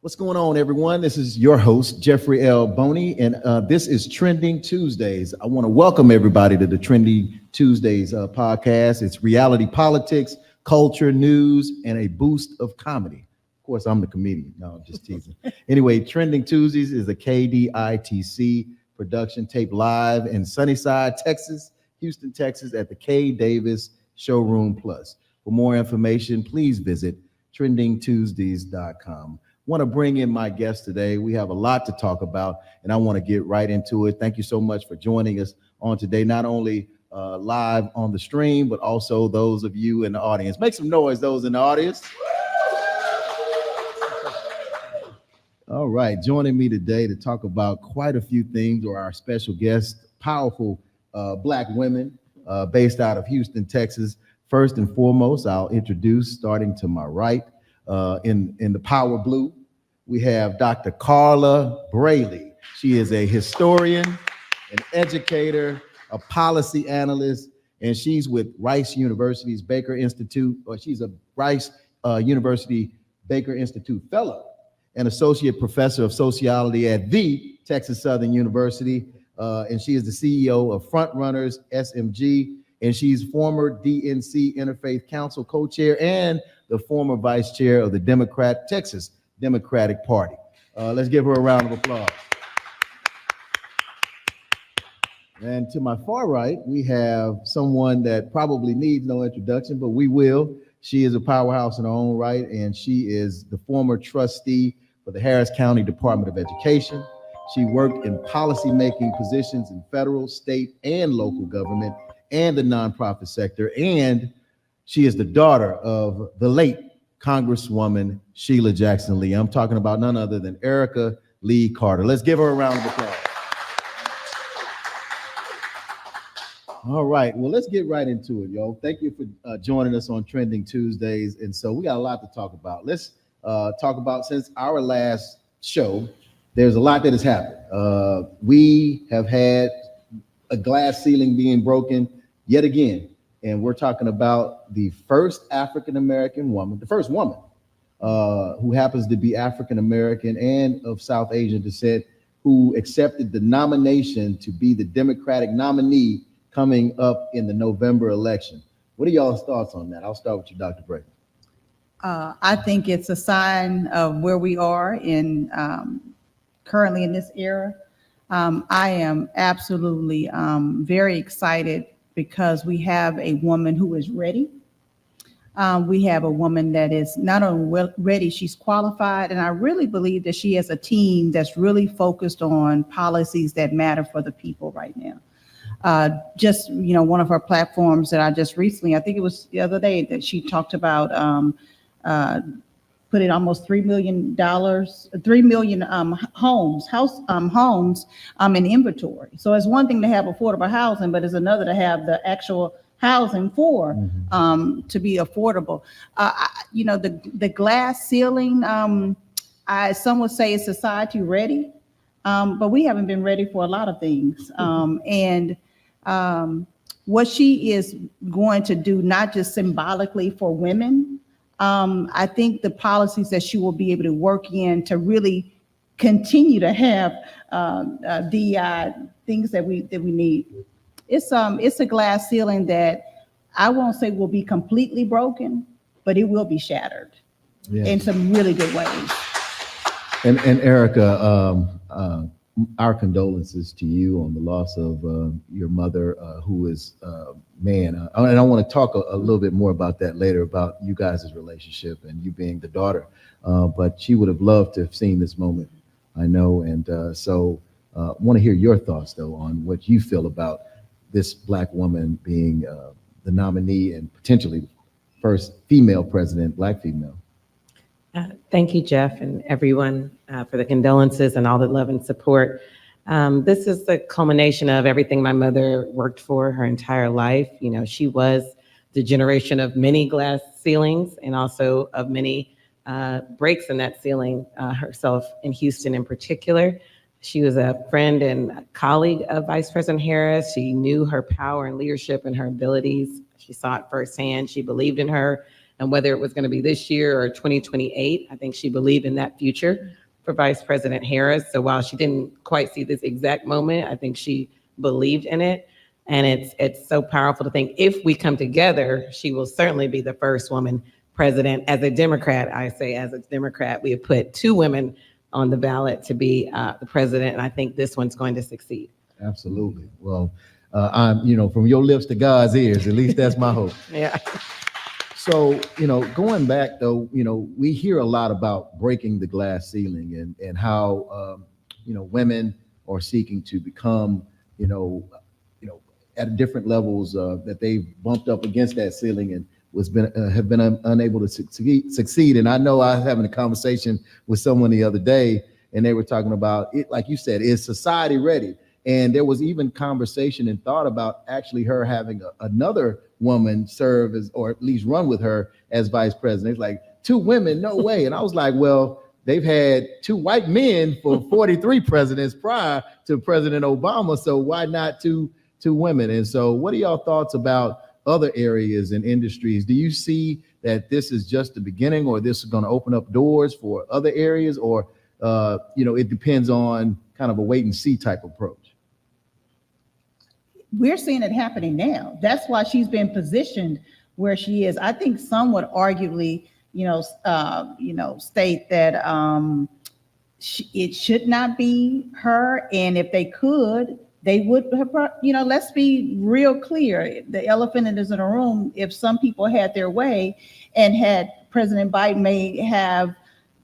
What's going on, everyone? This is your host, Jeffery Boney, and this is Trending Tuesdays. I want to welcome everybody to the Trending Tuesdays podcast. It's reality politics, culture, news, and a boost of comedy. Of course, I'm the comedian. No, I'm just teasing. Anyway, Trending Tuesdays is a KDITC production taped live in Sunnyside, Texas, Houston, Texas, at the K Davis Showroom Plus. For more information, please visit trendingtuesdays.com. Want to bring in my guest today. We have a lot to talk about, and I want to get right into it. Thank you so much for joining us on today, not only live on the stream, but also those of you in the audience. Make some noise, those in the audience. All right, joining me today to talk about quite a few things are our special guests, powerful Black women based out of Houston, Texas. First and foremost, I'll introduce, starting to my right, in the power blue, we have Dr. Carla Brailey. She is a historian, an educator, a policy analyst, and she's with Rice University's Baker Institute, or she's a Rice University Baker Institute fellow and associate professor of sociology at the Texas Southern University. And she is the CEO of Frontrunners SMG, and she's former DNC Interfaith Council co-chair and the former vice chair of the Texas Democratic Party. Let's give her a round of applause. And to my far right, we have someone that probably needs no introduction, but we will. She is a powerhouse in her own right, and she is the former trustee for the Harris County Department of Education. She worked in policymaking positions in federal, state, and local government and the nonprofit sector, and she is the daughter of the late Congresswoman Sheila Jackson Lee. I'm talking about none other than Erica Lee Carter. Let's give her a round of applause. All right, well, let's get right into it, y'all. Thank you for joining us on Trending Tuesdays. And so we got a lot to talk about. Let's talk about, since our last show, there's a lot that has happened. We have had a glass ceiling being broken yet again. And we're talking about the first African-American woman, the first woman who happens to be African-American and of South Asian descent, who accepted the nomination to be the Democratic nominee coming up in the November election. What are y'all's thoughts on that? I'll start with you, Dr. Brailey. I think it's a sign of where we are in currently in this era. I am absolutely very excited because we have a woman who is ready. We have a woman that is not only ready, she's qualified, and I really believe that she has a team that's really focused on policies that matter for the people right now. Just, one of her platforms that I just recently, I think it was the other day, that she talked about putting almost $3 million homes in inventory. So it's one thing to have affordable housing, but it's another to have the actual housing for to be affordable. The glass ceiling, some would say is society ready, but we haven't been ready for a lot of things. And what she is going to do, not just symbolically for women, I think the policies that she will be able to work in to really continue to have DEI things that we need. It's a glass ceiling that I won't say will be completely broken, but it will be shattered in some really good ways. And Erica, our condolences to you on the loss of your mother, who is and I want to talk a little bit more about that later, about you guys' relationship and you being the daughter. But she would have loved to have seen this moment, I know. And so I want to hear your thoughts, though, on what you feel about this Black woman being the nominee and potentially first female president, Black female. Thank you, Jeff, and everyone for the condolences and all the love and support. This is the culmination of everything my mother worked for her entire life. You know, she was the generation of many glass ceilings and also of many breaks in that ceiling herself in Houston in particular. She was a friend and colleague of Vice President Harris. She knew her power and leadership and her abilities. She saw it firsthand. She believed in her. And whether it was going to be this year or 2028, I think she believed in that future for Vice President Harris. So while she didn't quite see this exact moment, I think she believed in it. And it's so powerful to think if we come together, she will certainly be the first woman president. As a Democrat, I say as a Democrat, we have put 2 women on the ballot to be the president. And I think this one's going to succeed. Absolutely. Well, I'm, from your lips to God's ears, at least that's my hope. Yeah. So, going back though, we hear a lot about breaking the glass ceiling and how, women are seeking to become, at different levels that they've bumped up against that ceiling and have been unable to succeed. And I know I was having a conversation with someone the other day, and they were talking about it, like you said, is society ready? And there was even conversation and thought about actually her having another woman serve as, or at least run with her as vice president. It's like 2 women, no way. And I was like, well, they've had 2 white men for 43 presidents prior to President Obama. So why not two women? And so what are y'all thoughts about other areas and industries? Do you see that this is just the beginning, or this is going to open up doors for other areas, or, it depends on kind of a wait and see type approach? We're seeing it happening now. That's why she's been positioned where she is. I think some would arguably, state that it should not be her. And if they could, they would, let's be real clear. The elephant is in the room. If some people had their way and had President Biden may have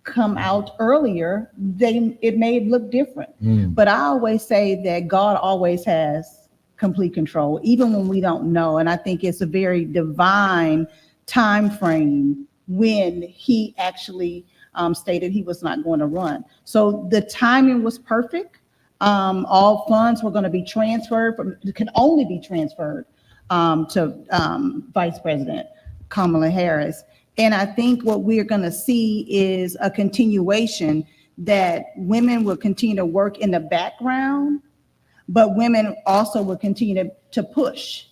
come out earlier, it may look different. But I always say that God always has complete control, even when we don't know. And I think it's a very divine time frame when he actually stated he was not going to run. So the timing was perfect. All funds were going to be transferred could only be transferred to Vice President Kamala Harris. And I think what we're going to see is a continuation that women will continue to work in the background, but women also will continue to push.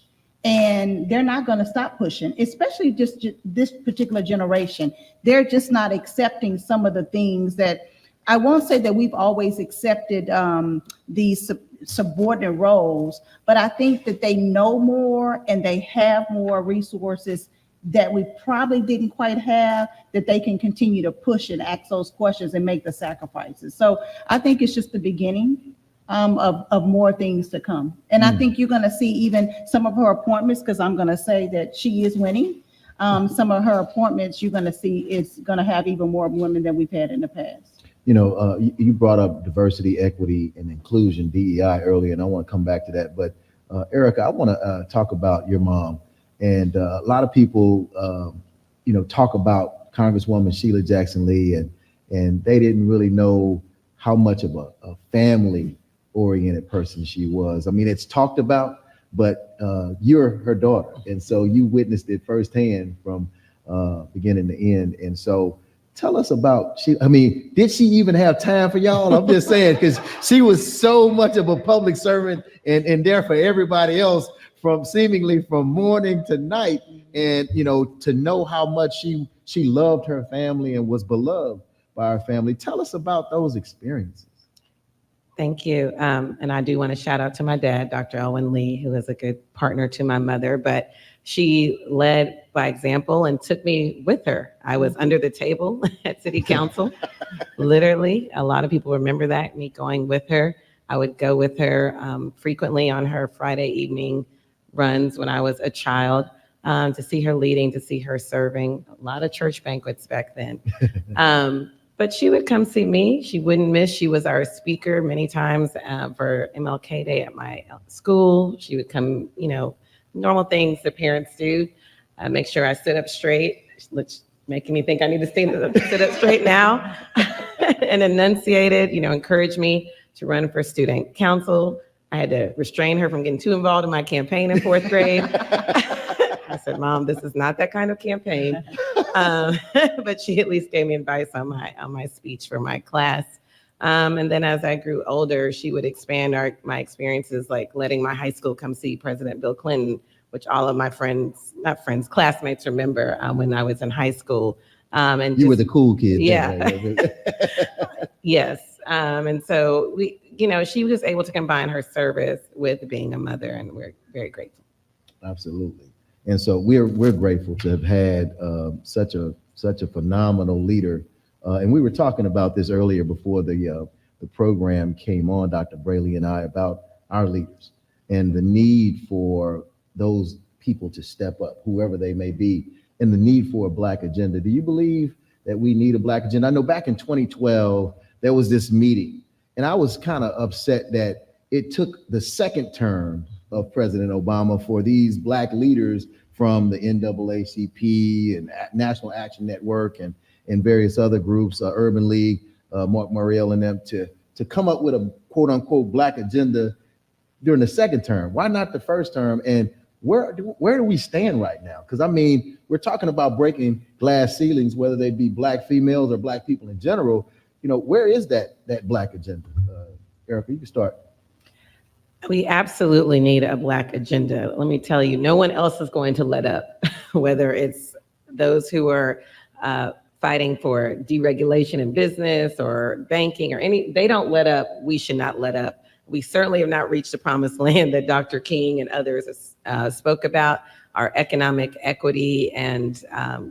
And they're not going to stop pushing, especially just this particular generation. They're just not accepting some of the things that, I won't say that we've always accepted these subordinate roles, but I think that they know more and they have more resources that we probably didn't quite have, that they can continue to push and ask those questions and make the sacrifices. So I think it's just the beginning of more things to come. And I think you're going to see even some of her appointments, because I'm going to say that she is winning. Some of her appointments you're going to see is going to have even more women than we've had in the past. You brought up diversity, equity, and inclusion, DEI, earlier, and I want to come back to that. But Erica, I want to talk about your mom. And a lot of people, talk about Congresswoman Sheila Jackson Lee, and they didn't really know how much of a family-oriented person she was. I mean, it's talked about, but you're her daughter, and so you witnessed it firsthand from beginning to end. And so, tell us about did she even have time for y'all? I'm just saying, because she was so much of a public servant and there for everybody else, from seemingly from morning to night, and to know how much she loved her family and was beloved by her family. Tell us about those experiences. Thank you. And I do want to shout out to my dad, Dr. Elwin Lee, who is a good partner to my mother, but she led by example and took me with her. I was under the table at City Council, literally. A lot of people remember that, me going with her. I would go with her frequently on her Friday evening runs when I was a child, to see her leading, to see her serving. A lot of church banquets back then. But she would come see me. She wouldn't miss. She was our speaker many times for MLK Day at my school. She would come, normal things that parents do. Make sure I sit up straight, making me think I need to sit up straight now, and enunciated, encourage me to run for student council. I had to restrain her from getting too involved in my campaign in 4th grade. I said, Mom, this is not that kind of campaign. But she at least gave me advice on my speech for my class. And then as I grew older, she would expand my experiences, like letting my high school come see President Bill Clinton, which all of my classmates remember when I was in high school. And you were the cool kid. Yeah. Yes. And so she was able to combine her service with being a mother, and we're very grateful. Absolutely. And so we're grateful to have had such a phenomenal leader. And we were talking about this earlier before the program came on, Dr. Brailey and I, about our leaders and the need for those people to step up, whoever they may be, and the need for a Black agenda. Do you believe that we need a Black agenda? I know back in 2012, there was this meeting, and I was kind of upset that it took the second term of President Obama for these Black leaders from the NAACP and National Action Network and various other groups, Urban League, Mark Morial and them, to come up with a quote unquote Black agenda during the second term. Why not the first term? And where do we stand right now? Because I mean, we're talking about breaking glass ceilings, whether they be Black females or Black people in general. Where is that Black agenda? Erica, you can start. We absolutely need a Black agenda. Let me tell you, no one else is going to let up, whether it's those who are fighting for deregulation in business or banking or they don't let up. We should not let up. We certainly have not reached the promised land that Dr. King and others spoke about. Our economic equity and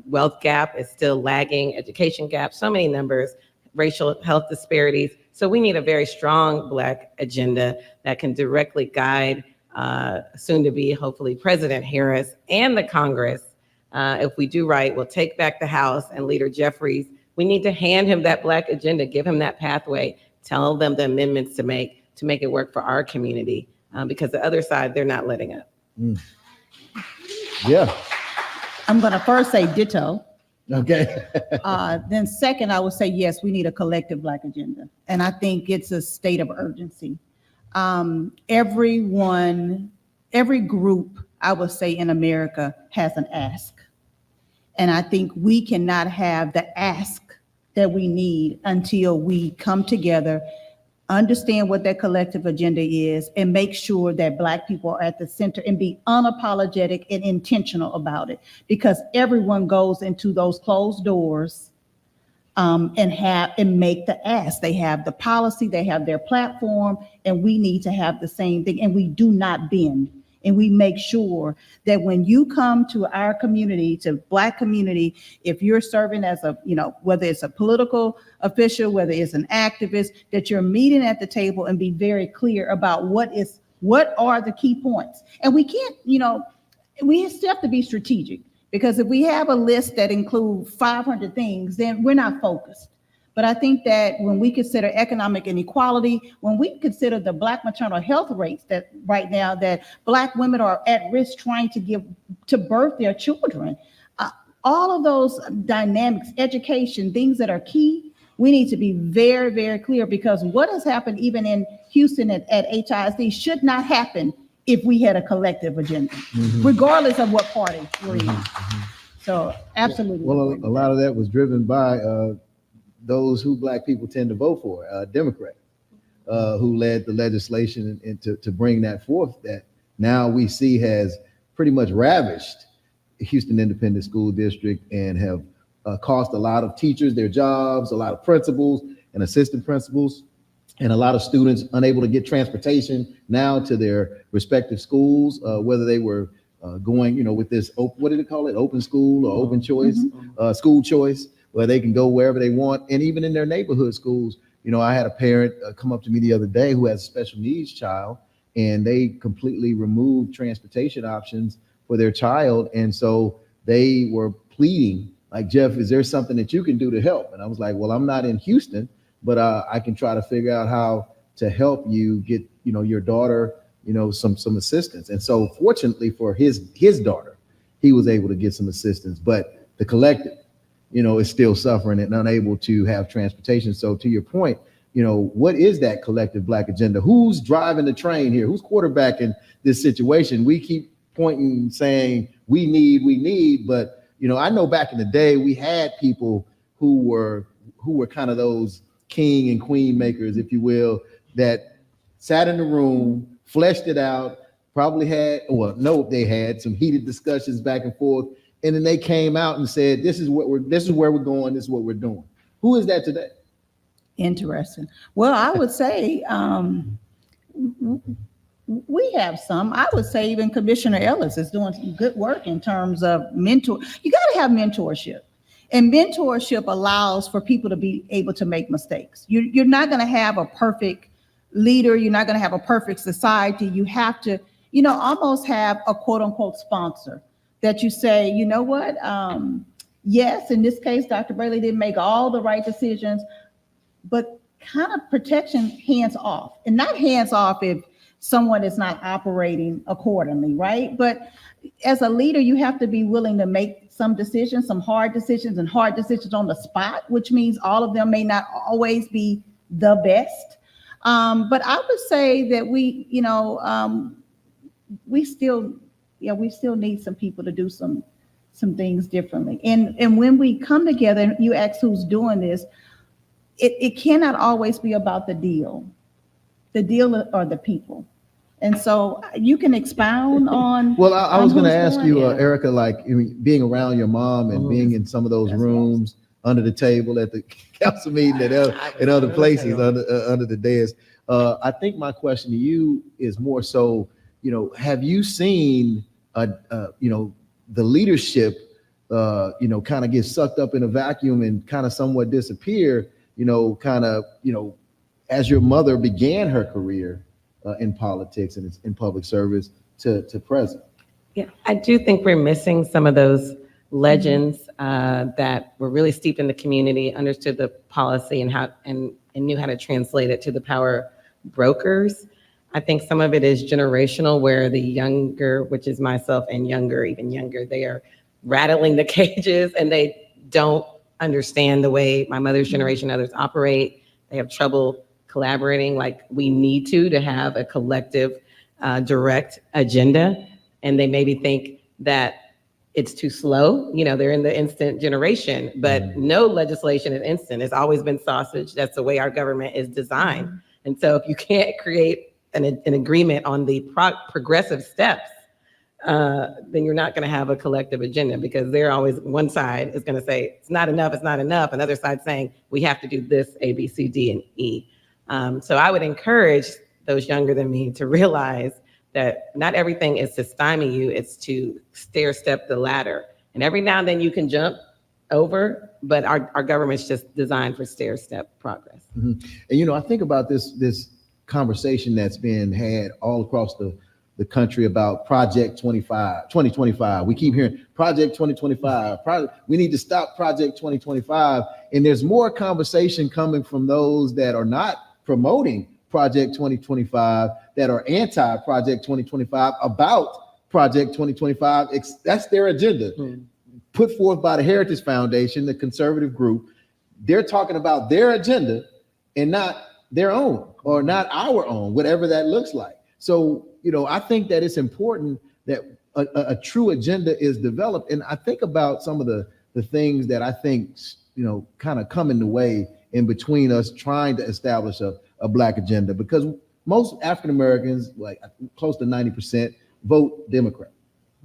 wealth gap is still lagging, education gap, so many numbers, racial health disparities. So we need a very strong Black agenda that can directly guide soon to be, hopefully, President Harris and the Congress. If we do right, we'll take back the House and Leader Jeffries. We need to hand him that Black agenda, give him that pathway, tell them the amendments to make it work for our community, because the other side, they're not letting up. Yeah. I'm going to first say ditto. Okay. Then second, I would say, yes, we need a collective Black agenda. And I think it's a state of urgency. Every group, I would say, in America has an ask. And I think we cannot have the ask that we need until we come together, understand what that collective agenda is, and make sure that Black people are at the center and be unapologetic and intentional about it. Because everyone goes into those closed doors and make the ask. They have the policy, they have their platform, and we need to have the same thing. And we do not bend. And we make sure that when you come to our community, to Black community, if you're serving as whether it's a political official, whether it's an activist, that you're meeting at the table and be very clear about what are the key points. And we can't, we still have to be strategic, because if we have a list that includes 500 things, then we're not focused. But I think that when we consider economic inequality, when we consider the Black maternal health rates that right now that Black women are at risk trying to birth their children, all of those dynamics, education, things that are key, we need to be very, very clear, because what has happened even in Houston at HISD should not happen if we had a collective agenda, regardless of what party we're in. So absolutely. Well, a lot of that was driven by those who Black people tend to vote for, Democrat, who led the legislation and to bring that forth, that now we see has pretty much ravished Houston Independent School District and have cost a lot of teachers their jobs, a lot of principals and assistant principals, and a lot of students unable to get transportation now to their respective schools, whether they were going, with this, what did it call it? Open school or open choice, school choice, where they can go wherever they want. And even in their neighborhood schools, I had a parent come up to me the other day who has a special needs child, and they completely removed transportation options for their child. And so they were pleading, like, Jeff, is there something that you can do to help? And I was like, well, I'm not in Houston, but I can try to figure out how to help you get, your daughter, some assistance. And so fortunately for his daughter, he was able to get some assistance, but the collective, is still suffering and unable to have transportation. So to your point, what is that collective Black agenda? Who's driving the train here? Who's quarterbacking this situation? We keep pointing, saying we need, but I know back in the day we had people who were kind of those king and queen makers, if you will, that sat in the room, fleshed it out, probably had, they had some heated discussions back and forth, and then they came out and said, this is where we're going, this is what we're doing. Who is that today? Interesting. Well, I would say we have some. I would say even Commissioner Ellis is doing some good work in terms of mentor. You got to have mentorship. And mentorship allows for people to be able to make mistakes. You're not going to have a perfect leader. You're not going to have a perfect society. You have to, almost have a quote unquote sponsor that you say, you know what? Yes, in this case, Dr. Brailey didn't make all the right decisions, but kind of protection hands off, and not hands off if someone is not operating accordingly, right? But as a leader, you have to be willing to make some decisions, some hard decisions, and hard decisions on the spot, which means all of them may not always be the best. But I would say that we still need some people to do some things differently. And when we come together, and you ask who's doing this, it cannot always be about the deal. The deal are the people. And so you can expound on. Well, I was going to ask you, Yeah. Erica, being around your mom and being in some of those rooms under the table at the council meeting and other places under the dais. I think my question to you is more so, have you seen, the leadership, kind of get sucked up in a vacuum and kind of somewhat disappear, as your mother began her career in politics and in public service to present? Yeah, I do think we're missing some of those legends that were really steeped in the community, understood the policy and knew how to translate it to the power brokers. I think some of it is generational, where the younger, which is myself, and younger, even younger, they are rattling the cages and they don't understand the way my mother's generation, others operate. They have trouble collaborating like we need to have a collective, direct agenda. And they maybe think that it's too slow. They're in the instant generation, but no legislation is instant. It's always been sausage. That's the way our government is designed. And so if you can't create an agreement on the progressive steps, then you're not going to have a collective agenda, because they're always, one side is going to say it's not enough, another side saying we have to do this, A, B, C, D, and E. So I would encourage those younger than me to realize that not everything is to stymie you, it's to stair step the ladder. And every now and then you can jump over, but our government's just designed for stair step progress. And I think about this conversation that's been had all across the country about Project 2025. We keep hearing Project 2025. We need to stop Project 2025. And there's more conversation coming from those that are not promoting Project 2025, that are anti-Project 2025 about Project 2025. That's their agenda, put forth by the Heritage Foundation, the conservative group. They're talking about their agenda and not their own, or not our own, whatever that looks like. So, I think that it's important that a true agenda is developed. And I think about some of the things that I think, kind of come in the way in between us trying to establish a Black agenda, because most African Americans, like close to 90%, vote Democrat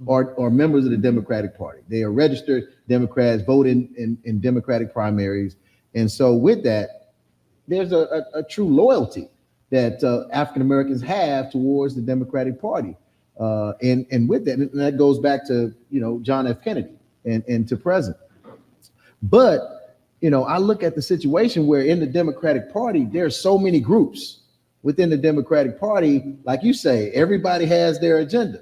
or members of the Democratic Party. They are registered Democrats, vote in Democratic primaries. And so with that, there's a true loyalty that African Americans have towards the Democratic Party. And with that, and that goes back to, John F. Kennedy and to present. But, I look at the situation where in the Democratic Party, there's so many groups within the Democratic Party. Like you say, everybody has their agenda.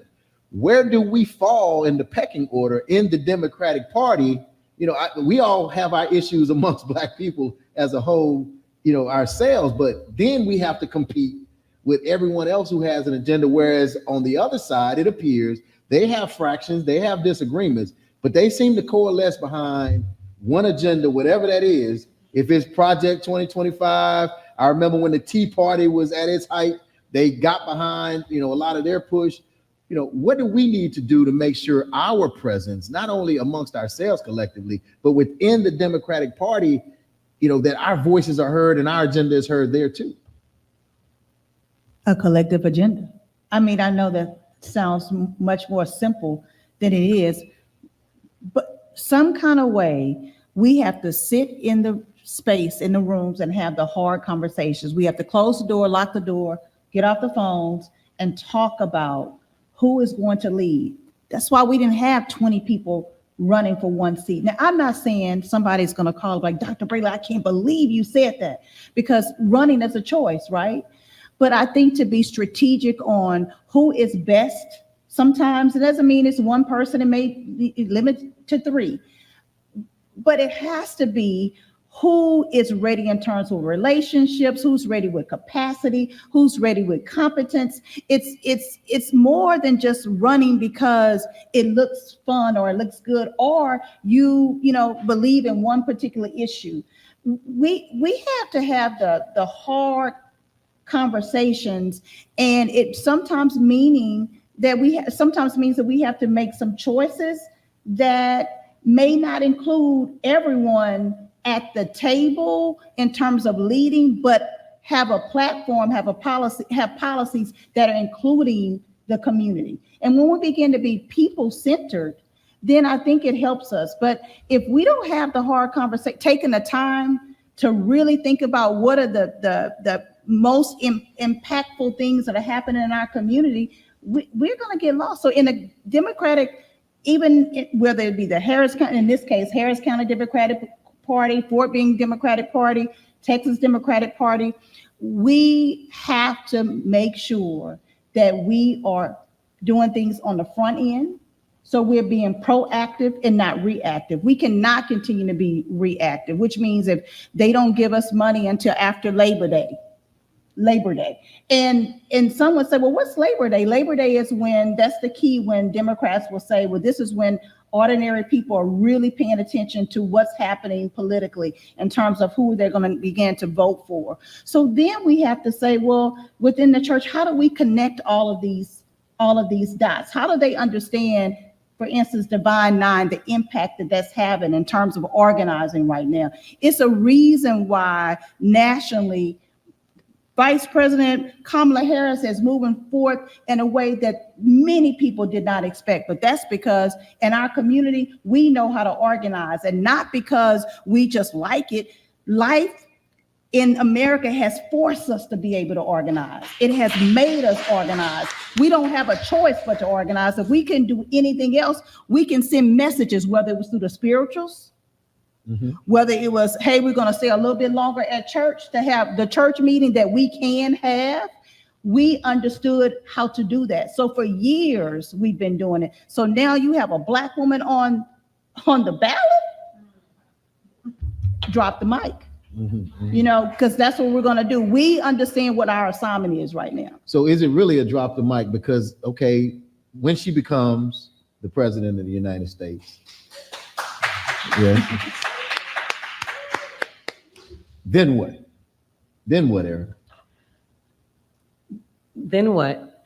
Where do we fall in the pecking order in the Democratic Party? We all have our issues amongst Black people as a whole, ourselves, but then we have to compete with everyone else who has an agenda. Whereas on the other side, it appears they have fractions, they have disagreements, but they seem to coalesce behind one agenda, whatever that is. If it's Project 2025, I remember when the Tea Party was at its height, they got behind, a lot of their push. What do we need to do to make sure our presence, not only amongst ourselves collectively, but within the Democratic Party, that our voices are heard and our agenda is heard there too? A collective agenda. I mean, I know that sounds much more simple than it is, but some kind of way we have to sit in the space, in the rooms, and have the hard conversations. We have to close the door, lock the door, get off the phones, and talk about who is going to lead. That's why we didn't have 20 people running for one seat. Now, I'm not saying somebody's going to call like, Dr. Brailey, I can't believe you said that, because running is a choice, right? But I think to be strategic on who is best, sometimes it doesn't mean it's one person, it may be limited to 3. But it has to be who is ready in terms of relationships, who's ready with capacity, who's ready with competence. It's more than just running because it looks fun or it looks good, or you believe in one particular issue. We have to have the hard conversations, and it sometimes means that we have to make some choices that may not include everyone at the table in terms of leading, but have a platform, have policies that are including the community. And when we begin to be people-centered, then I think it helps us. But if we don't have the hard conversation, taking the time to really think about what are the most impactful things that are happening in our community, we're going to get lost. So in a Democratic, even whether it be the Harris County, in this case, Harris County Democratic Party, Fort Bend Democratic Party, Texas Democratic Party, we have to make sure that we are doing things on the front end. So we're being proactive and not reactive. We cannot continue to be reactive, which means if they don't give us money until after Labor Day. And some would say, well, what's Labor Day? Labor Day is that's the key, when Democrats will say, well, this is when ordinary people are really paying attention to what's happening politically in terms of who they're going to begin to vote for. So then we have to say, well, within the church, how do we connect all of these dots? How do they understand, for instance, Divine Nine, the impact that's having in terms of organizing right now? It's a reason why nationally Vice President Kamala Harris is moving forth in a way that many people did not expect. But that's because in our community, we know how to organize, and not because we just like it. Life in America has forced us to be able to organize. It has made us organize. We don't have a choice but to organize. If we can do anything else, we can send messages, whether it was through the spirituals, whether it was, hey, we're going to stay a little bit longer at church to have the church meeting that we can have. We understood how to do that. So for years, we've been doing it. So now you have a Black woman on the ballot, drop the mic. Because that's what we're going to do. We understand what our assignment is right now. So is it really a drop the mic? Because, okay, when she becomes the president of the United States, yeah. Then what? Eric? Then what?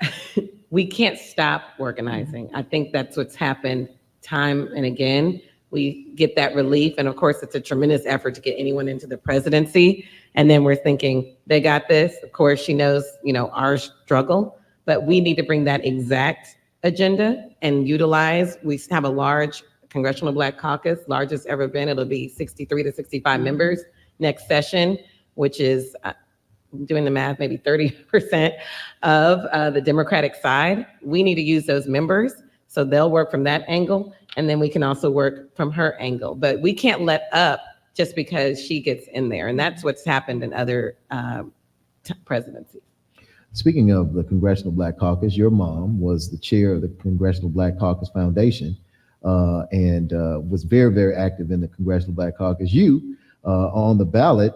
We can't stop organizing. I think that's what's happened time and again. We get that relief. And of course, it's a tremendous effort to get anyone into the presidency. And then we're thinking, they got this. Of course, she knows, our struggle, but we need to bring that exact agenda and utilize. We have a large Congressional Black Caucus, largest ever been. It'll be 63 to 65 members next session, which is, doing the math, maybe 30% of the Democratic side. We need to use those members, so they'll work from that angle, and then we can also work from her angle. But we can't let up just because she gets in there, and that's what's happened in other presidencies. Speaking of the Congressional Black Caucus, your mom was the chair of the Congressional Black Caucus Foundation, and was very, very active in the Congressional Black Caucus. You on the ballot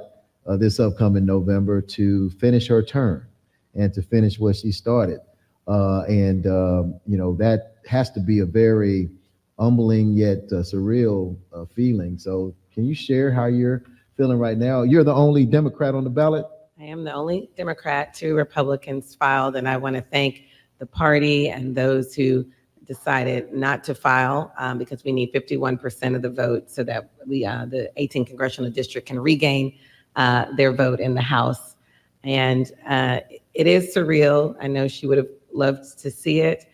this upcoming November to finish her term and to finish what she started. That has to be a very humbling yet surreal feeling. So can you share how you're feeling right now? You're the only Democrat on the ballot? I am the only Democrat. 2 Republicans filed, and I want to thank the party and those who decided not to file because we need 51% of the vote so that we, the 18th congressional district, can regain their vote in the House. And it is surreal. I know she would have loved to see it.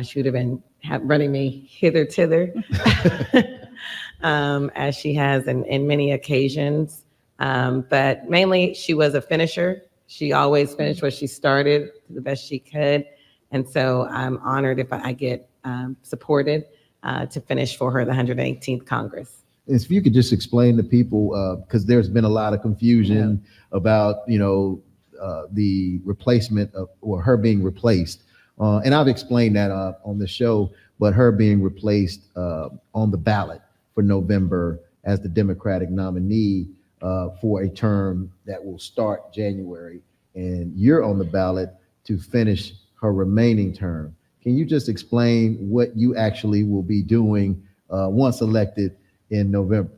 She would have been running me hither thither, as she has in many occasions. But mainly, she was a finisher. She always finished what she started the best she could. And so I'm honored if I get supported to finish for her the 118th Congress. If you could just explain to people, because there's been a lot of confusion about, the replacement of, or her being replaced. And I've explained that on the show, but her being replaced on the ballot for November as the Democratic nominee for a term that will start January. And you're on the ballot to finish her remaining term. Can you just explain what you actually will be doing once elected in November?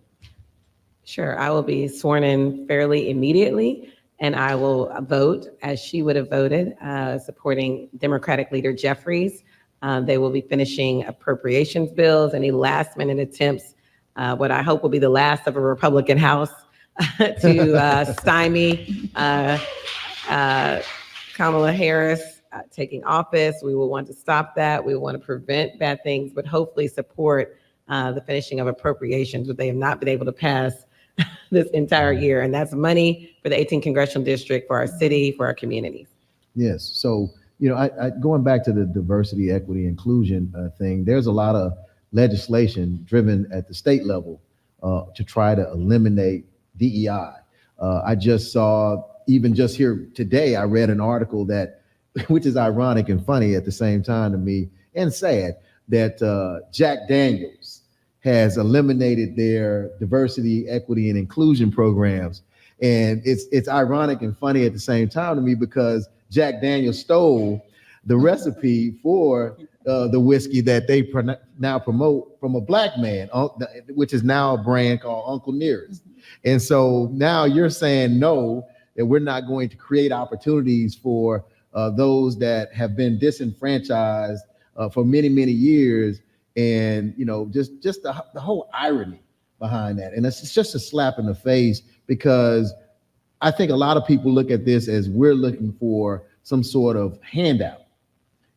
Sure. I will be sworn in fairly immediately, and I will vote as she would have voted, supporting Democratic leader Jeffries. They will be finishing appropriations bills, any last minute attempts, what I hope will be the last of a Republican House to stymie Kamala Harris taking office. We will want to stop that. We will want to prevent bad things, but hopefully support the finishing of appropriations, which they have not been able to pass this entire year. And that's money for the 18th congressional district, for our city, for our communities. Yes. So, I going back to the diversity, equity, inclusion thing, there's a lot of legislation driven at the state level to try to eliminate DEI. I just saw, even just here today, I read an article that, which is ironic and funny at the same time to me, and sad, that Jack Daniels has eliminated their diversity, equity, and inclusion programs. And it's ironic and funny at the same time to me, because Jack Daniels stole the recipe for the whiskey that they now promote from a black man, which is now a brand called Uncle Nearest. And so now you're saying no, that we're not going to create opportunities for those that have been disenfranchised for many, many years. And, just the whole irony behind that. And it's just a slap in the face, because I think a lot of people look at this as we're looking for some sort of handout.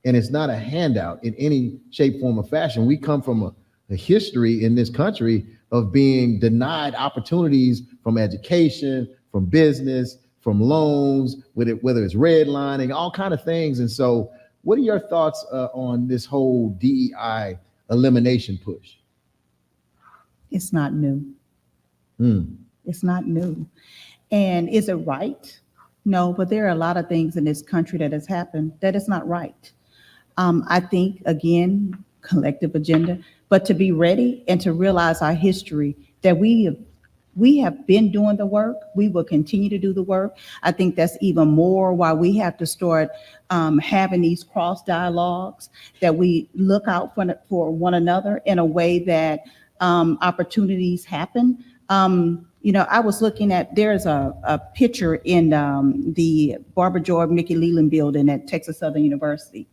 And it's not a handout in any shape, form, or fashion. We come from a history in this country of being denied opportunities from education, from business, from loans, whether it's redlining, all kind of things. And so what are your thoughts on this whole DEI elimination push? It's not new. It's not new. And is it right? No, but there are a lot of things in this country that has happened that is not right. I think, again, collective agenda, but to be ready and to realize our history, that we have been doing the work. We will continue to do the work. I think that's even more why we have to start having these cross dialogues, that we look out for one another in a way that opportunities happen. I was looking at, there's a picture in the Barbara Joy Mickey Leland building at Texas Southern University.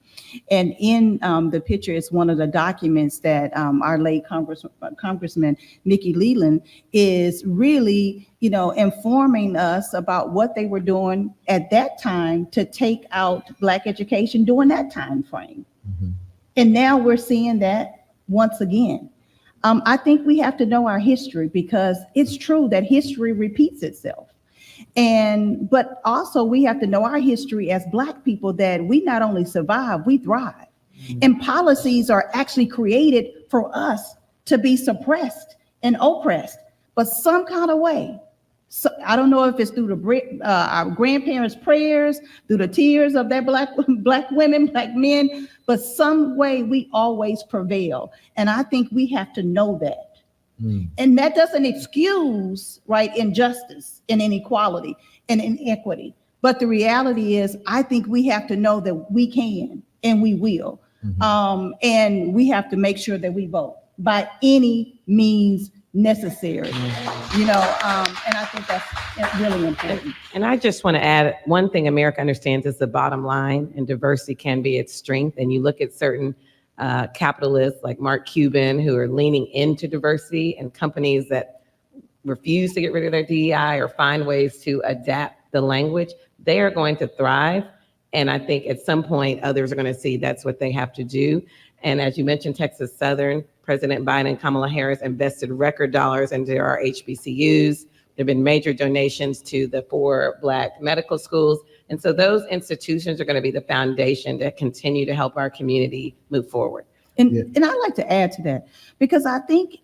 And in the picture is one of the documents that our late Congressman Mickey Leland is really, informing us about what they were doing at that time to take out Black education during that time frame. Mm-hmm. And now we're seeing that once again. I think we have to know our history, because it's true that history repeats itself. But also we have to know our history as Black people, that we not only survive, we thrive. Mm-hmm. And policies are actually created for us to be suppressed and oppressed, but some kind of way. So I don't know if it's through our grandparents' prayers, through the tears of their Black women, Black men, but some way we always prevail. And I think we have to know that. And that doesn't excuse, right, injustice and inequality and inequity. But the reality is, I think we have to know that we can and we will. Mm-hmm. And we have to make sure that we vote by any means necessary, and I think that's really important. And I just want to add one thing America understands is the bottom line, and diversity can be its strength. And you look at certain capitalists like Mark Cuban who are leaning into diversity, and companies that refuse to get rid of their DEI or find ways to adapt the language, they are going to thrive. And I think at some point others are going to see that's what they have to do. And as you mentioned, Texas Southern, President Biden and Kamala Harris invested record dollars into our HBCUs. There have been major donations to the 4 Black medical schools. And so those institutions are going to be the foundation that continue to help our community move forward. And I'd like to add to that, because I think,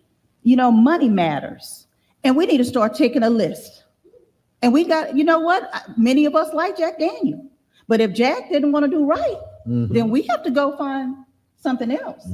money matters. And we need to start taking a list. And we got, many of us like Jack Daniel. But if Jack didn't want to do right, then we have to go find something else.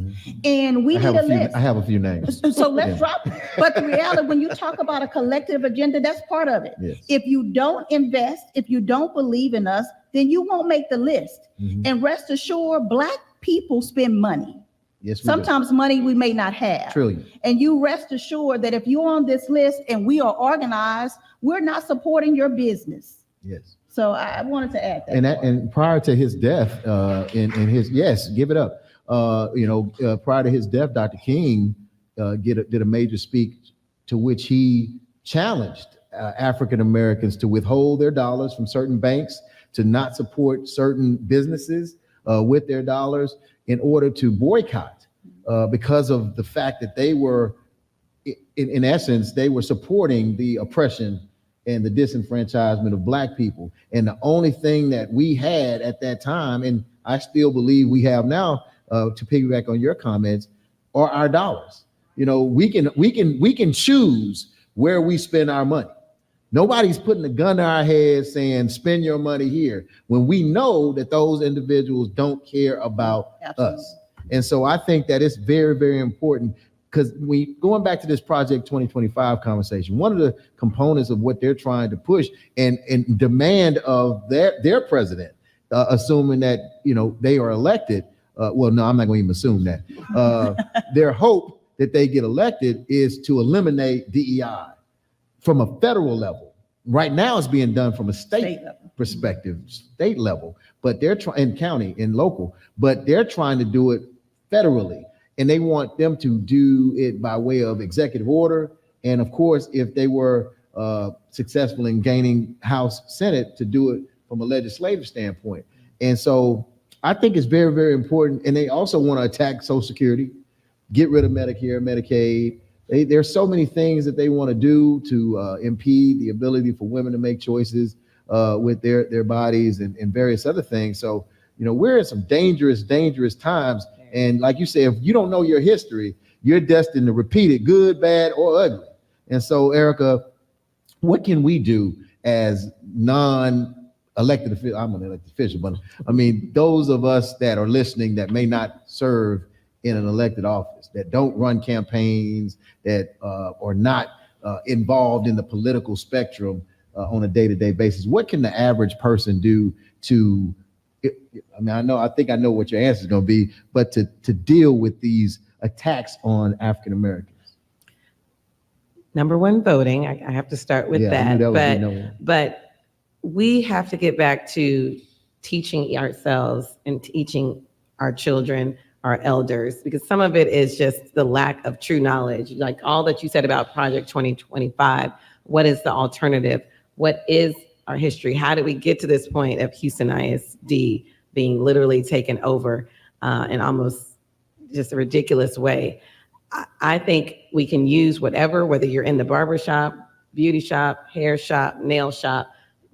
And we need a list. I have a few names. So let's drop it. But the reality, when you talk about a collective agenda, that's part of it. Yes. If you don't invest, if you don't believe in us, then you won't make the list. And rest assured, Black people spend money. Yes, Sometimes money we may not have. Trillion. And you rest assured that if you're on this list and we are organized, we're not supporting your business. Yes. So I wanted to add that. And prior to his death, give it up. Prior to his death, Dr. King did a major speech to which he challenged African Americans to withhold their dollars from certain banks, to not support certain businesses with their dollars in order to boycott, because of the fact that they were, in essence, they were supporting the oppression and the disenfranchisement of Black people. And the only thing that we had at that time, and I still believe we have now, to piggyback on your comments, are our dollars. We can choose where we spend our money. Nobody's putting a gun to our head saying, spend your money here, when we know that those individuals don't care about us. And so I think that it's very, very important, because going back to this Project 2025 conversation, one of the components of what they're trying to push and demand of their president, assuming that, they are elected. Well, no, I'm not going to even assume that. Their hope that they get elected is to eliminate DEI from a federal level. Right now it's being done from a state perspective, state level, but they're trying, county and local, but they're trying to do it federally. And they want them to do it by way of executive order. And of course, if they were successful in gaining House, Senate, to do it from a legislative standpoint. And so I think it's very, very important. And they also want to attack Social Security, get rid of Medicare, Medicaid. There's so many things that they want to do to impede the ability for women to make choices with their bodies and various other things. So, we're in some dangerous, dangerous times. And like you say, if you don't know your history, you're destined to repeat it, good, bad, or ugly. And so, Erica, what can we do as non-elected officials? I'm an elected official, but I mean, those of us that are listening that may not serve in an elected office, that don't run campaigns, that are not involved in the political spectrum on a day-to-day basis. What can the average person do to, I think I know what your answer is going to be, but to deal with these attacks on African Americans? Number one, voting. I have to start with but we have to get back to teaching ourselves and teaching our children, our elders, because some of it is just the lack of true knowledge. Like all that you said about Project 2025, what is the alternative? What is our history? How did we get to this point of Houston ISD being literally taken over in almost just a ridiculous way? I think we can use whatever, whether you're in the barbershop, beauty shop, hair shop, nail shop.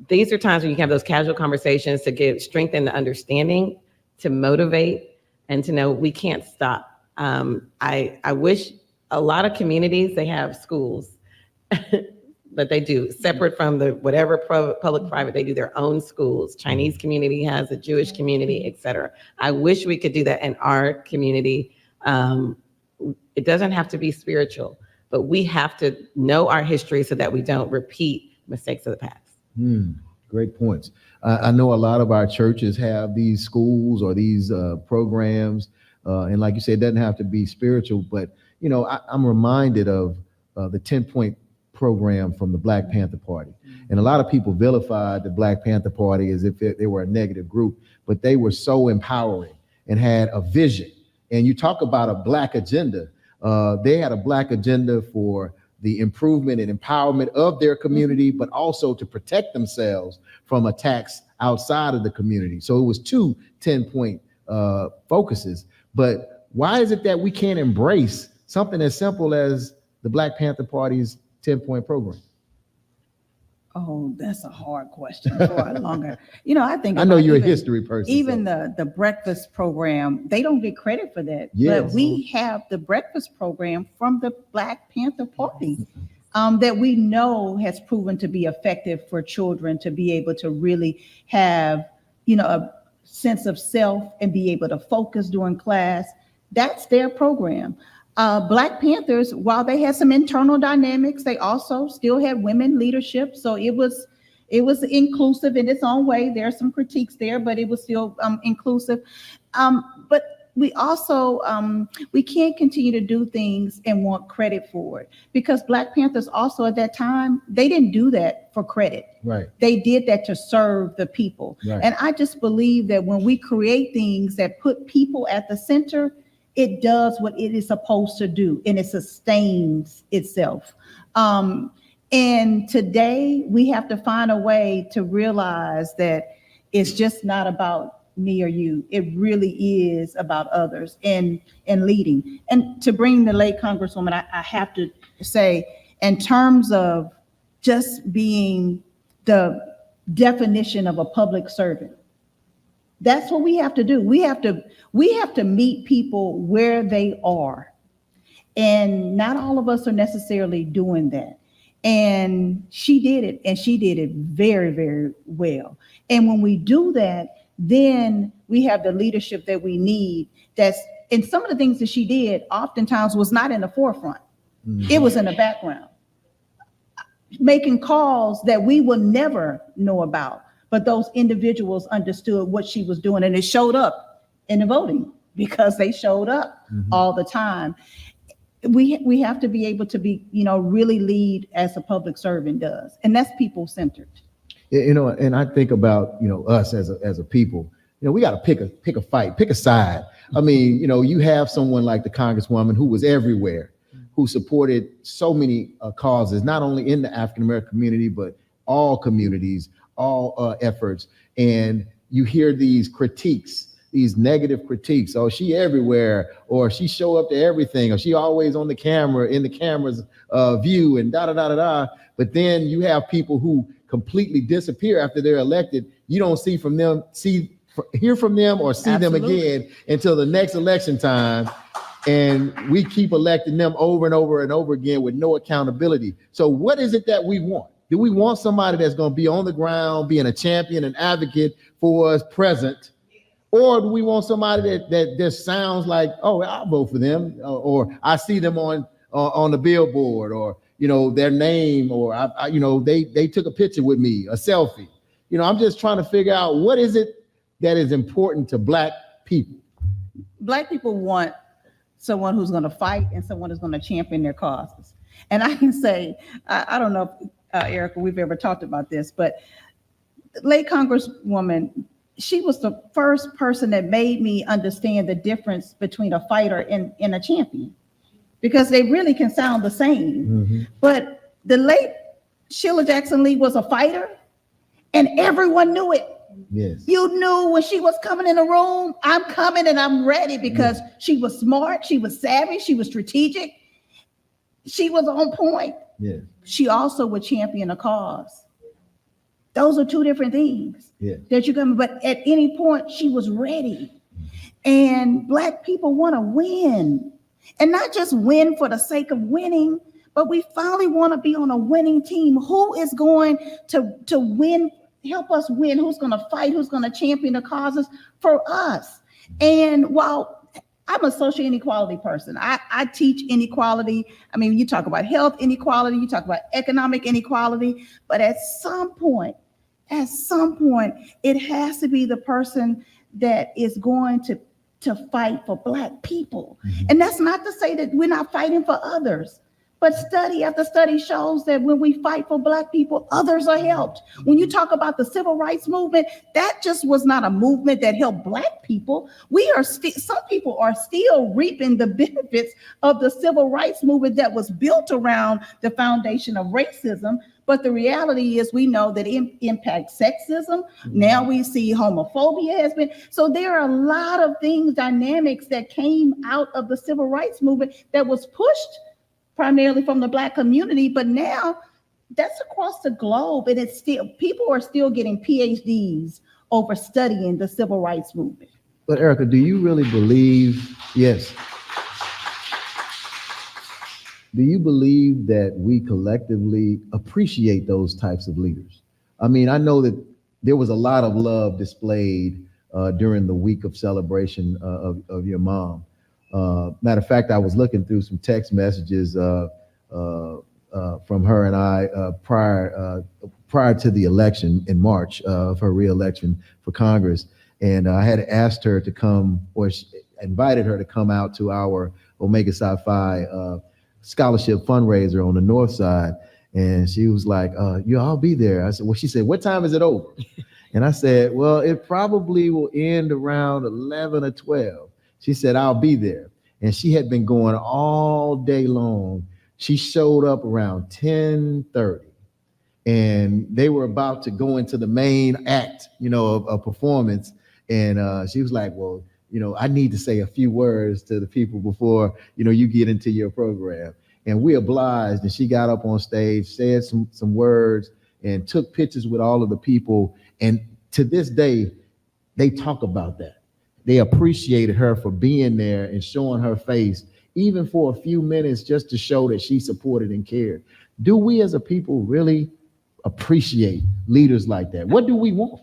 These are times when you can have those casual conversations to strengthen the understanding, to motivate, and to know we can't stop. I wish a lot of communities, they have schools, but they do separate from the whatever public-private, they do their own schools. Chinese community has a Jewish community, et cetera. I wish we could do that in our community. It doesn't have to be spiritual, but we have to know our history so that we don't repeat mistakes of the past. Great points. I know a lot of our churches have these schools or these programs. And like you said, it doesn't have to be spiritual, but I'm reminded of the 10-point program from the Black Panther Party. And a lot of people vilified the Black Panther Party as if they were a negative group, but they were so empowering and had a vision. And you talk about a Black agenda. They had a Black agenda for the improvement and empowerment of their community, but also to protect themselves from attacks outside of the community. So it was two 10-point focuses. But why is it that we can't embrace something as simple as the Black Panther Party's 10-point program? Oh, that's a hard question for a longer. I think I know you're a even, history person. Even so. the breakfast program, they don't get credit for that. Yes. But we have the breakfast program from the Black Panther Party that we know has proven to be effective for children to be able to really have, a sense of self and be able to focus during class. That's their program. Black Panthers, while they had some internal dynamics, they also still had women leadership. So it was inclusive in its own way. There are some critiques there, but it was still inclusive. But we also, we can't continue to do things and want credit for it, because Black Panthers also at that time, they didn't do that for credit. Right. They did that to serve the people. Right. And I just believe that when we create things that put people at the center, it does what it is supposed to do, and it sustains itself. And today we have to find a way to realize that it's just not about me or you. It really is about others and leading. And to bring the late Congresswoman, I have to say, in terms of just being the definition of a public servant, that's what we have to do. We have to meet people where they are. And not all of us are necessarily doing that. And she did it, and she did it very, very well. And when we do that, then we have the leadership that we need. And some of the things that she did oftentimes was not in the forefront. Mm-hmm. It was in the background, making calls that we will never know about. But those individuals understood what she was doing, and it showed up in the voting because they showed up all the time. We have to be able to be, really lead as a public servant does, and that's people centered. And I think about, us as a people, we got to pick a fight, pick a side. I mean, you have someone like the Congresswoman who was everywhere, who supported so many causes, not only in the African-American community, but all communities, all efforts. And you hear these critiques, these negative critiques. Oh, she everywhere, or she show up to everything, or she always on the camera, in the camera's view, and But then you have people who completely disappear after they're elected. You don't hear from them or see Absolutely. them again until the next election time. And we keep electing them over and over and over again with no accountability. So what is it that we want? Do we want somebody that's going to be on the ground, being a champion and advocate for us present? Or do we want somebody that just sounds like, oh, I'll vote for them, or I see them on the billboard, or their name, or they took a picture with me, a selfie. I'm just trying to figure out, what is it that is important to Black people? Black people want someone who's going to fight and someone who's going to champion their causes. And I can say, I don't know if Erica, we've ever talked about this, but late Congresswoman, she was the first person that made me understand the difference between a fighter and a champion, because they really can sound the same. Mm-hmm. But the late Sheila Jackson Lee was a fighter, and everyone knew it. Yes. You knew when she was coming in the room, I'm coming and I'm ready, because she was smart, she was savvy, she was strategic, she was on point. Yes. She also would champion a cause. Those are two different things. That you come, but at any point she was ready. And Black people want to win, and not just win for the sake of winning, but we finally want to be on a winning team. Who is going to win, help us win? Who's going to fight? Who's going to champion the causes for us? And while I'm a social inequality person, I teach inequality. I mean, you talk about health inequality, you talk about economic inequality, but at some point, it has to be the person that is going to fight for Black people. Mm-hmm. And that's not to say that we're not fighting for others, But study after study shows that when we fight for Black people, others are helped. When you talk about the civil rights movement, that just was not a movement that helped Black people. Some people are still reaping the benefits of the civil rights movement that was built around the foundation of racism. But the reality is, we know that it impacts sexism. Now we see homophobia has been. So there are a lot of things, dynamics that came out of the civil rights movement that was pushed primarily from the Black community, but now that's across the globe, and it's still, people are still getting PhDs over studying the civil rights movement. But Erica, do you really believe, yes, do you believe that we collectively appreciate those types of leaders? I mean, I know that there was a lot of love displayed during the week of celebration of your mom. Matter of fact, I was looking through some text messages from her and I prior to the election in March of her reelection for Congress, and I had asked her to come, or invited her to come out to our Omega Psi Phi scholarship fundraiser on the North Side, and she was like, "Yeah, I'll be there." I said, "Well," she said, "What time is it over?" And I said, "Well, it probably will end around 11 or 12. She said, "I'll be there." And she had been going all day long. She showed up around 10:30, and they were about to go into the main act, of performance. And she was like, "Well, I need to say a few words to the people before, you get into your program." And we obliged, and she got up on stage, said some words, and took pictures with all of the people. And to this day, they talk about that. They appreciated her for being there and showing her face, even for a few minutes, just to show that she supported and cared. Do we as a people really appreciate leaders like that? What do we want?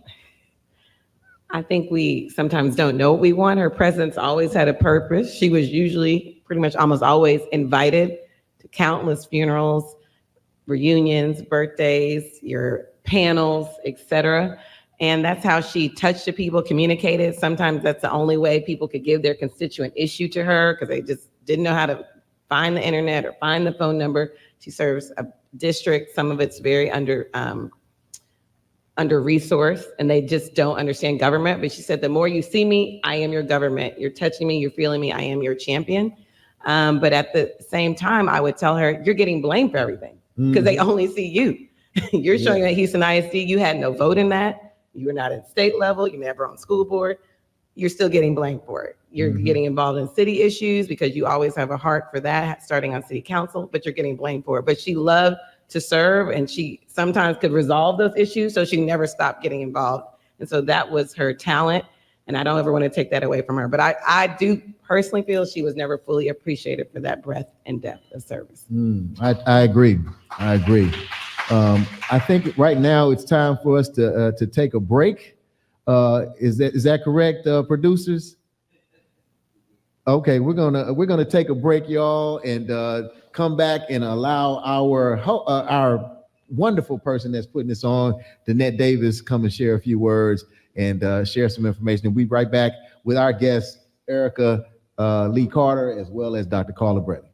I think we sometimes don't know what we want. Her presence always had a purpose. She was usually pretty much almost always invited to countless funerals, reunions, birthdays, your panels, etc. And that's how she touched the people, communicated. Sometimes that's the only way people could give their constituent issue to her, because they just didn't know how to find the internet or find the phone number. She serves a district, some of it's very under-resourced, and they just don't understand government. But she said, "The more you see me, I am your government. You're touching me, you're feeling me, I am your champion." But at the same time, I would tell her, you're getting blamed for everything, because they only see you. You're showing at Houston ISD, you had no vote in that. You were not at state level, you're never on school board. You're still getting blamed for it. You're getting involved in city issues because you always have a heart for that, starting on city council, but you're getting blamed for it. But she loved to serve, and she sometimes could resolve those issues, so she never stopped getting involved. And so that was her talent, and I don't ever want to take that away from her. But I do personally feel she was never fully appreciated for that breadth and depth of service. I agree. I think right now it's time for us to take a break. Is that correct, producers? Okay, we're gonna take a break, y'all, and come back and allow our wonderful person that's putting this on, Danette Davis, come and share a few words and share some information. And we'll be right back with our guest, Erica Lee Carter, as well as Dr. Carla Brailey.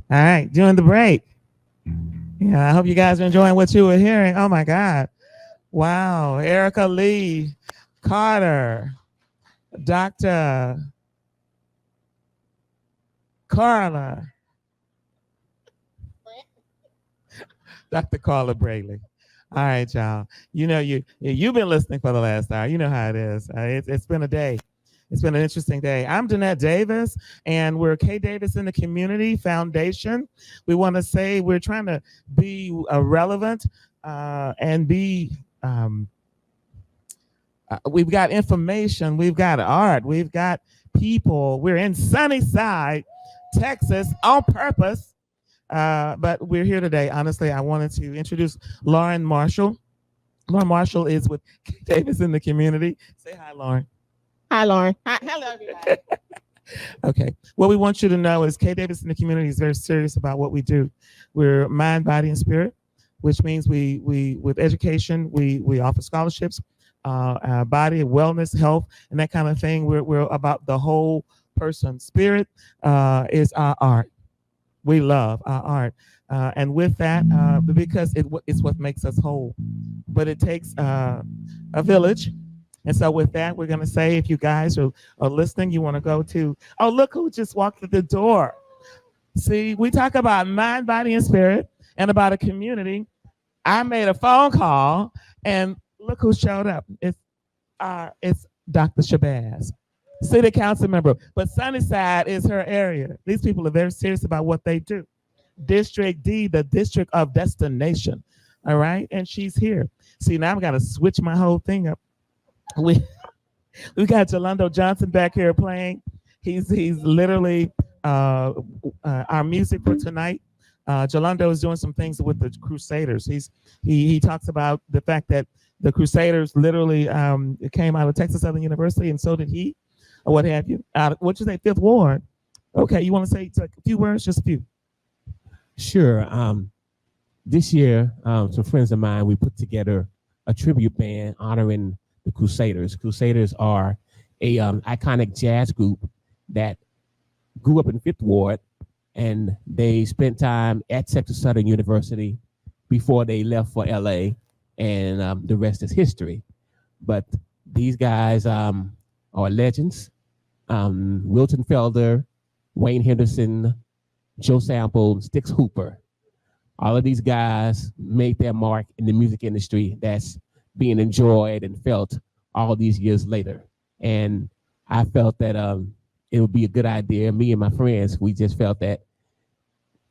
All right, during the break. Yeah, I hope you guys are enjoying what you were hearing. Oh my God. Wow. Erica Lee Carter, Dr. Carla. Dr. Carla Brailey. All right, y'all. You've been listening for the last hour. You know how it is. It's been a day. It's been an interesting day. I'm Danette Davis, and we're K Davis in the Community Foundation. We want to say we're trying to be relevant and be, we've got information, we've got art, we've got people. We're in Sunnyside, Texas on purpose, but we're here today. Honestly, I wanted to introduce Lauren Marshall. Lauren Marshall is with Kay Davis in the community. Say hi, Lauren. Hi, Lauren. Hi. Hello, everybody. Okay. What we want you to know is Kay Davis in the community is very serious about what we do. We're mind, body, and spirit, which means we with education, we offer scholarships, body, wellness, health, and that kind of thing. We're about the whole person. Spirit is our art. We love our art. And with that, because it's what makes us whole. But it takes a village. And so with that, we're going to say, if you guys are listening, you want to go to, oh, look who just walked through the door. See, we talk about mind, body, and spirit, and about a community. I made a phone call, and look who showed up. It's Dr. Shabazz, city council member. But Sunnyside is her area. These people are very serious about what they do. District D, the district of destination. All right, and she's here. See, now I've got to switch my whole thing up. We got Jolando Johnson back here playing. He's literally our music for tonight. Jolando is doing some things with the Crusaders. He talks about the fact that the Crusaders literally came out of Texas Southern University, and so did he, or what have you. What'd you say, Fifth Ward? Okay, you want to say a few words, just a few? Sure. This year, some friends of mine, we put together a tribute band honoring the Crusaders. Crusaders are a iconic jazz group that grew up in Fifth Ward, and they spent time at Texas Southern University before they left for LA, and the rest is history. But these guys are legends. Wilton Felder, Wayne Henderson, Joe Sample, Stix Hooper. All of these guys made their mark in the music industry that's being enjoyed and felt all these years later. And I felt that it would be a good idea. Me and my friends, we just felt that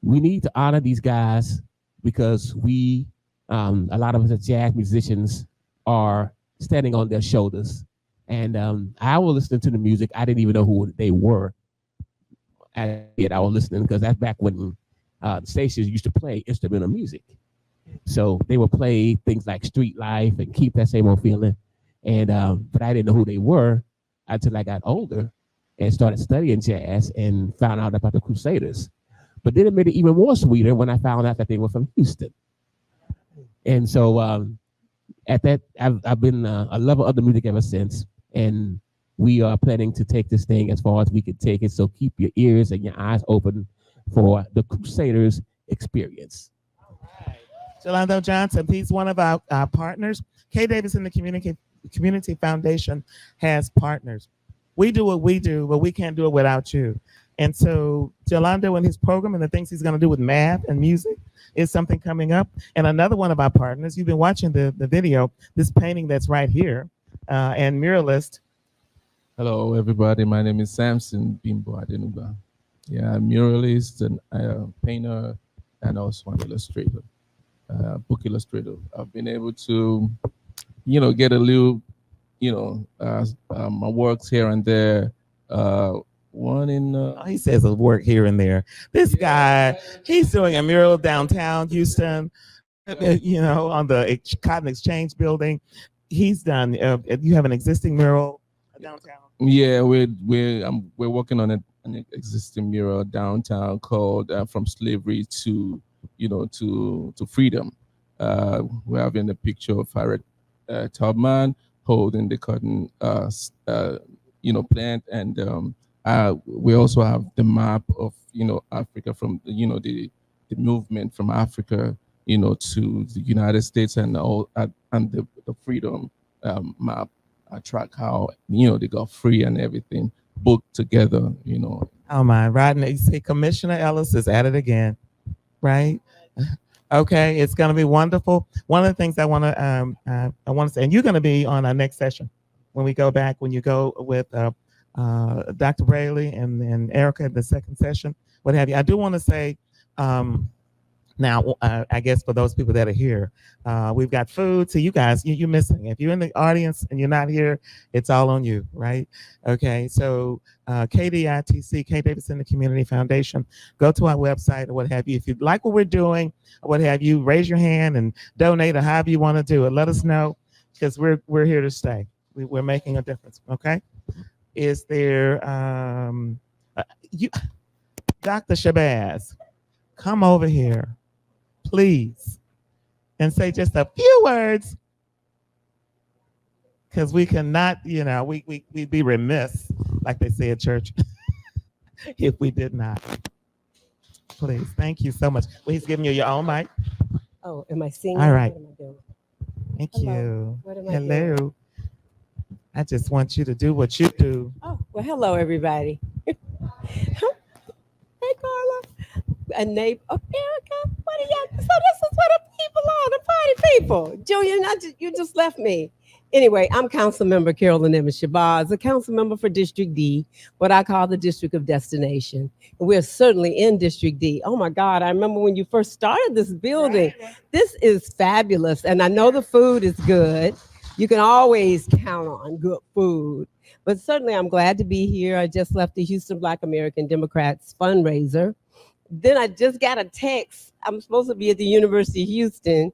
we need to honor these guys because we, a lot of us as jazz musicians are standing on their shoulders. And I was listening to the music. I didn't even know who they were. I was listening because that's back when the stations used to play instrumental music. So they would play things like Street Life and Keep That Same Old Feeling. And but I didn't know who they were until I got older and started studying jazz and found out about the Crusaders. But then it made it even more sweeter when I found out that they were from Houston. And so at that, I've been a lover of the music ever since. And we are planning to take this thing as far as we can take it. So keep your ears and your eyes open for the Crusaders experience. All right. Jolando Johnson, he's one of our partners. Kay Davis in the Community Foundation has partners. We do what we do, but we can't do it without you. And so Jolando and his program and the things he's going to do with math and music is something coming up. And another one of our partners, you've been watching the video, this painting that's right here, and muralist. Hello, everybody. My name is Samson Bimbo Adenuga. Yeah, I'm muralist and painter and also an illustrator, book illustrator. I've been able to, get a little, my works here and there. One in He says a work here and there. This guy, he's doing a mural downtown Houston, on the Cotton Exchange building. He's done. You have an existing mural downtown. Yeah, we're working on an existing mural downtown called "From Slavery to Freedom." We're having a picture of Harriet Tubman holding the cotton, plant, and we also have the map of Africa from the movement from Africa to the United States and the freedom map. I track how they got free and everything booked together. Oh my, Rodney, you see Commissioner Ellis is at it again, right? Okay, it's going to be wonderful. One of the things I want to say, and you're going to be on our next session when we go back, when you go with Dr. Brailey and Erica at the second session, what have you. I do want to say, Now, I guess for those people that are here, we've got food. So you guys, you're missing. If you're in the audience and you're not here, it's all on you, right? Okay, so KDITC, K Davidson Community Foundation, go to our website or what have you. If you like what we're doing or what have you, raise your hand and donate or however you want to do it. Let us know, because we're here to stay. We're making a difference, okay? Is there, Dr. Shabazz, come over here, please, and say just a few words, because we cannot, we'd be remiss, like they say at church, if we did not. Please, thank you so much. Well, he's giving you your own mic. Oh, am I singing? All right. What am I doing? Thank Hello. you. What am I Hello. doing? I just want you to do what you do. Oh, well, hello, everybody. Hey, Carla. A neighbor. Oh, Erica, what are y'all? So this is what the people are, the party people. Julia, you just left me. Anyway, I'm Councilmember Carolyn Evans Shabazz, a council member for District D, what I call the District of Destination. And we're certainly in District D. Oh my God, I remember when you first started this building. This is fabulous. And I know the food is good. You can always count on good food. But certainly I'm glad to be here. I just left the Houston Black American Democrats fundraiser. Then I just got a text. I'm supposed to be at the University of Houston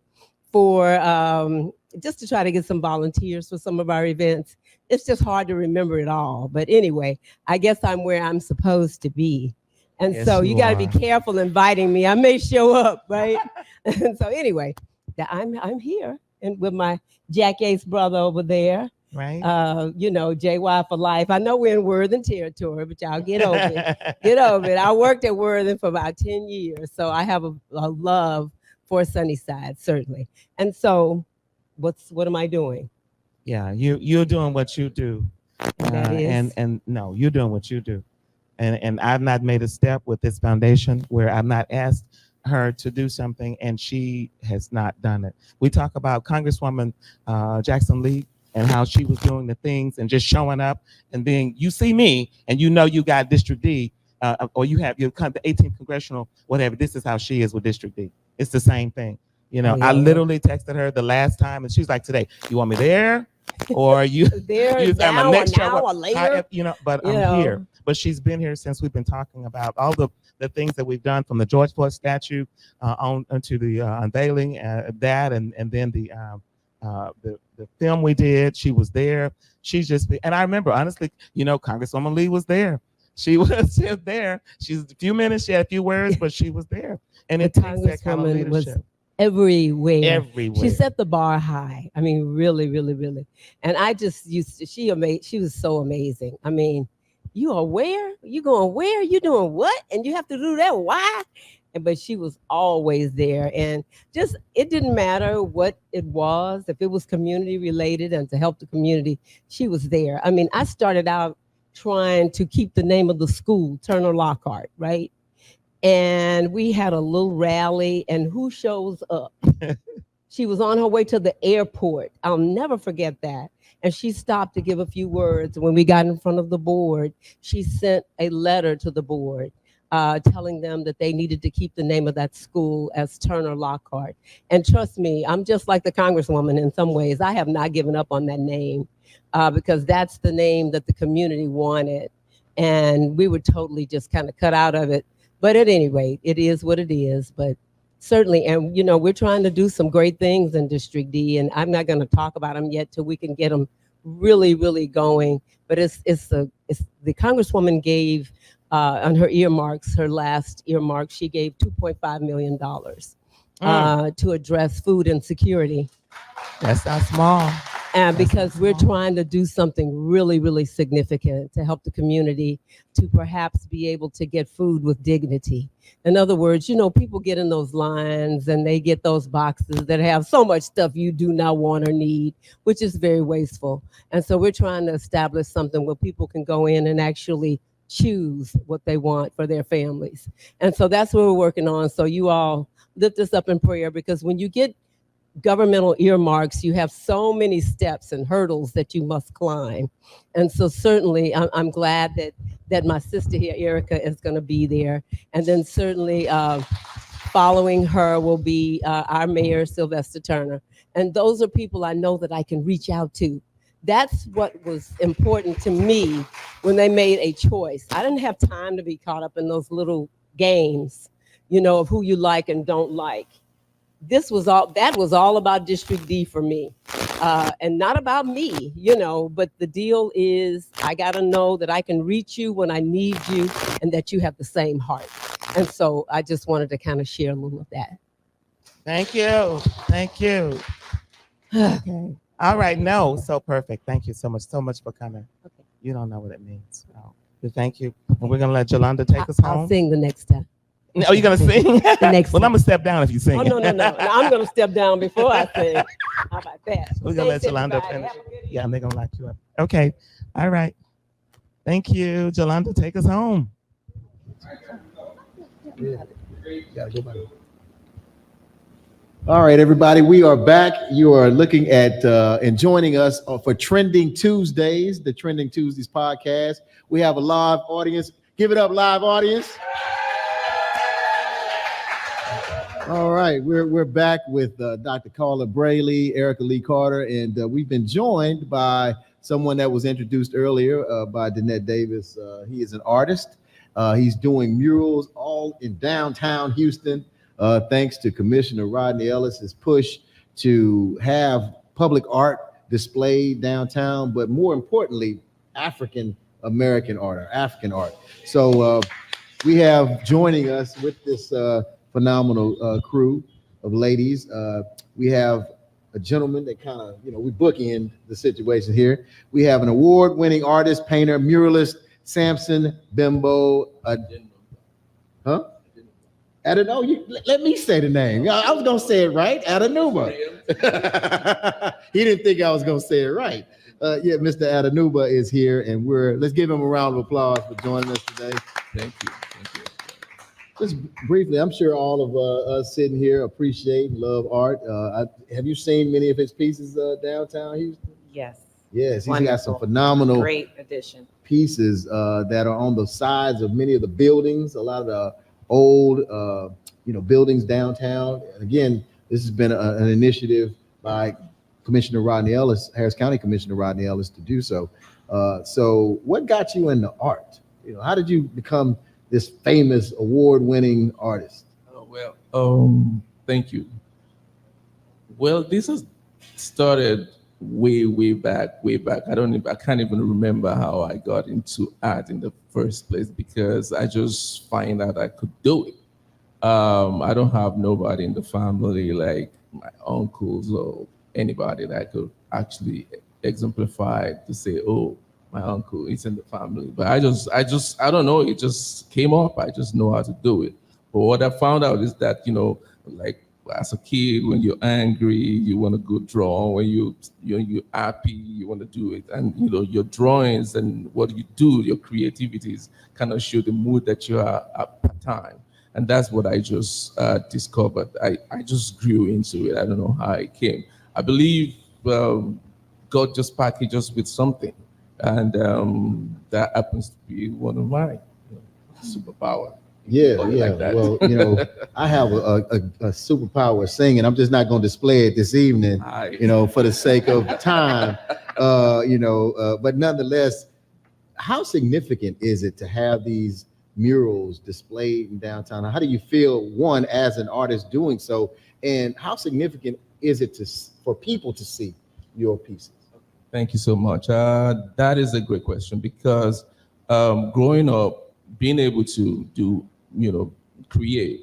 for just to try to get some volunteers for some of our events. It's just hard to remember it all. But anyway, I guess I'm where I'm supposed to be. And Yes, so you you got to be are. careful inviting me. I may show up, right? And so anyway, I'm here and with my Jack Ace brother over there. Right? JY for life. I know we're in Worthing territory, but y'all get over it. Get over it. I worked at Worthing for about 10 years, so I have a love for Sunnyside, certainly. And so what am I doing? Yeah, you're doing what you do. That is? And no, you're doing what you do. And I've not made a step with this foundation where I've not asked her to do something and she has not done it. We talk about Congresswoman Jackson Lee and how she was doing the things and just showing up and being, you see me and you got District D, or you have the 18th congressional, whatever. This is how she is with District D. It's the same thing. Oh, yeah. I literally texted her the last time and she was like, today, you want me there? Or you There, now, or now, or later. But I'm here. But she's been here since we've been talking about all the things that we've done, from the George Floyd statue on to the unveiling that, and then the film we did. She was there. She's just been, and I remember honestly, Congresswoman Lee was there. She was just there. She's a few minutes, she had a few words, but she was there. And it takes that kind of leadership. Everywhere. Everywhere. She set the bar high. I mean, really, really, really. And I just she was so amazing. I mean, you are where? You going where? You doing what? And you have to do that? Why? But she was always there. And just, it didn't matter what it was, if it was community related and to help the community, she was there. I mean, I started out trying to keep the name of the school, Turner Lockhart, right? And we had a little rally, and who shows up? She was on her way to the airport. I'll never forget that. And she stopped to give a few words. When we got in front of the board, she sent a letter to the board telling them that they needed to keep the name of that school as Turner Lockhart. And trust me, I'm just like the Congresswoman in some ways. I have not given up on that name because that's the name that the community wanted. And we were totally just kind of cut out of it. But at any rate, it is what it is. But certainly, and we're trying to do some great things in District D, and I'm not going to talk about them yet till we can get them really, really going. But it's the Congresswoman gave on her earmarks, her last earmark, she gave $2.5 million to address food insecurity. That's not small. And because we're trying to do something really, really significant to help the community to perhaps be able to get food with dignity. In other words, people get in those lines and they get those boxes that have so much stuff you do not want or need, which is very wasteful. And so we're trying to establish something where people can go in and actually choose what they want for their families. And so that's what we're working on. So you all lift us up in prayer, because when you get governmental earmarks, you have so many steps and hurdles that you must climb. And so certainly I'm glad that my sister here, Erica, is going to be there. And then certainly Following her will be our mayor, Sylvester Turner. And those are people I know that I can reach out to. That's what was important to me when they made a choice. I didn't have time to be caught up in those little games, of who you like and don't like. That was all about District D for me, and not about me, but the deal is I got to know that I can reach you when I need you and that you have the same heart. And so I just wanted to kind of share a little of that. Thank you. Thank you. Okay. All right. No, so perfect. Thank you so much for coming. Okay. You don't know what it means. So, thank you. And we're going to let Yolanda take us home. I'll sing the next time. Oh, you're going to sing? The next Well, time. I'm going to step down if you sing. Oh, no. I'm going to step down before I sing. How about that? We're going to let Yolanda finish. Yeah, and they're going to lock you up. Okay. All right. Thank you. Yolanda, take us home. All right, everybody, we are back. You are looking at and joining us for Trending Tuesdays, the Trending Tuesdays podcast. We have a live audience. Give it up, live audience. All right, we're back with Dr. Carla Brailey, Erica Lee Carter, and we've been joined by someone that was introduced earlier by Danette Davis. He is an artist. He's doing murals all in downtown Houston. Thanks to Commissioner Rodney Ellis's push to have public art displayed downtown, but more importantly, African American art or African art. So we have joining us with this phenomenal crew of ladies. We have a gentleman that kind of, we bookend the situation here. We have an award-winning artist, painter, muralist, Samson Bimbo. Let me say the name. I was gonna say it right. Adenuba. He didn't think I was gonna say it right. Yeah, Mr. Adenuba is here, and let's give him a round of applause for joining us today. Thank you. Just briefly, I'm sure all of us sitting here appreciate and love art. Have you seen many of his pieces downtown Houston? Yes. Yes, he's got Wonderful. some phenomenal Great addition. pieces that are on the sides of many of the buildings, a lot of the old buildings downtown. And again, this has been an initiative by Commissioner Rodney Ellis, Harris County Commissioner Rodney Ellis, to do so. So what got you into art? How did you become this famous award-winning artist? Thank you. Well, this has started way back. I can't even remember how I got into art in the first place, because I just find out I could do it. I don't have nobody in the family like my uncles or anybody that could actually exemplify to say, oh, my uncle is in the family. But I don't know, it just came up. I just know how to do it. But what I found out is that, like as a kid, when you're angry, you want to go draw. When you're happy, you want to do it. And your drawings and what you do, your creativities kind of show the mood that you are at the time. And that's what I just discovered. I just grew into it. I don't know how it came. I believe God just packaged us with something. And that happens to be one of my superpower. Yeah. Like that. Well, I have a superpower singing. I'm just not going to display it this evening, for the sake of time. But nonetheless, how significant is it to have these murals displayed in downtown? How do you feel, one, as an artist doing so, and how significant is it for people to see your pieces? Thank you so much. That is a great question, because growing up, being able to do, create,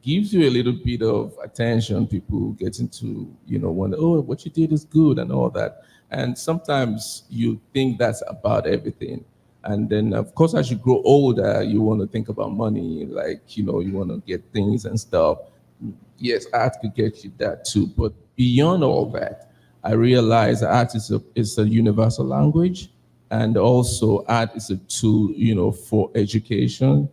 gives you a little bit of attention. People get into, wonder, oh, what you did is good and all that. And sometimes you think that's about everything. And then, of course, as you grow older, you want to think about money, like, you want to get things and stuff. Yes, art could get you that too. But beyond all that, I realize art is a universal language, and also art is a tool, for education,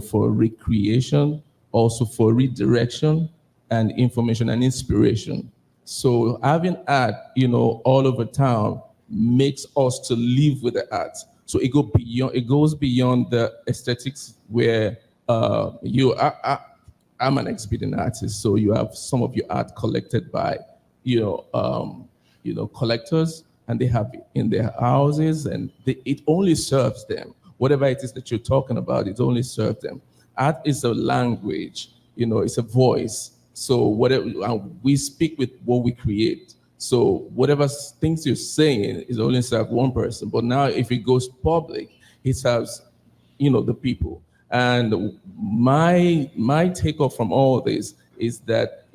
for recreation, also for redirection and information and inspiration. So having art, all over town makes us to live with the art. So it goes beyond the aesthetics, where I'm an exhibiting artist, so you have some of your art collected by, collectors, and they have it in their houses, and it only serves them. Whatever it is that you're talking about, it only serves them. Art is a language, it's a voice. So whatever we speak with what we create. So whatever things you're saying is only serve one person. But now if it goes public, it serves, the people. And my takeoff from all this is that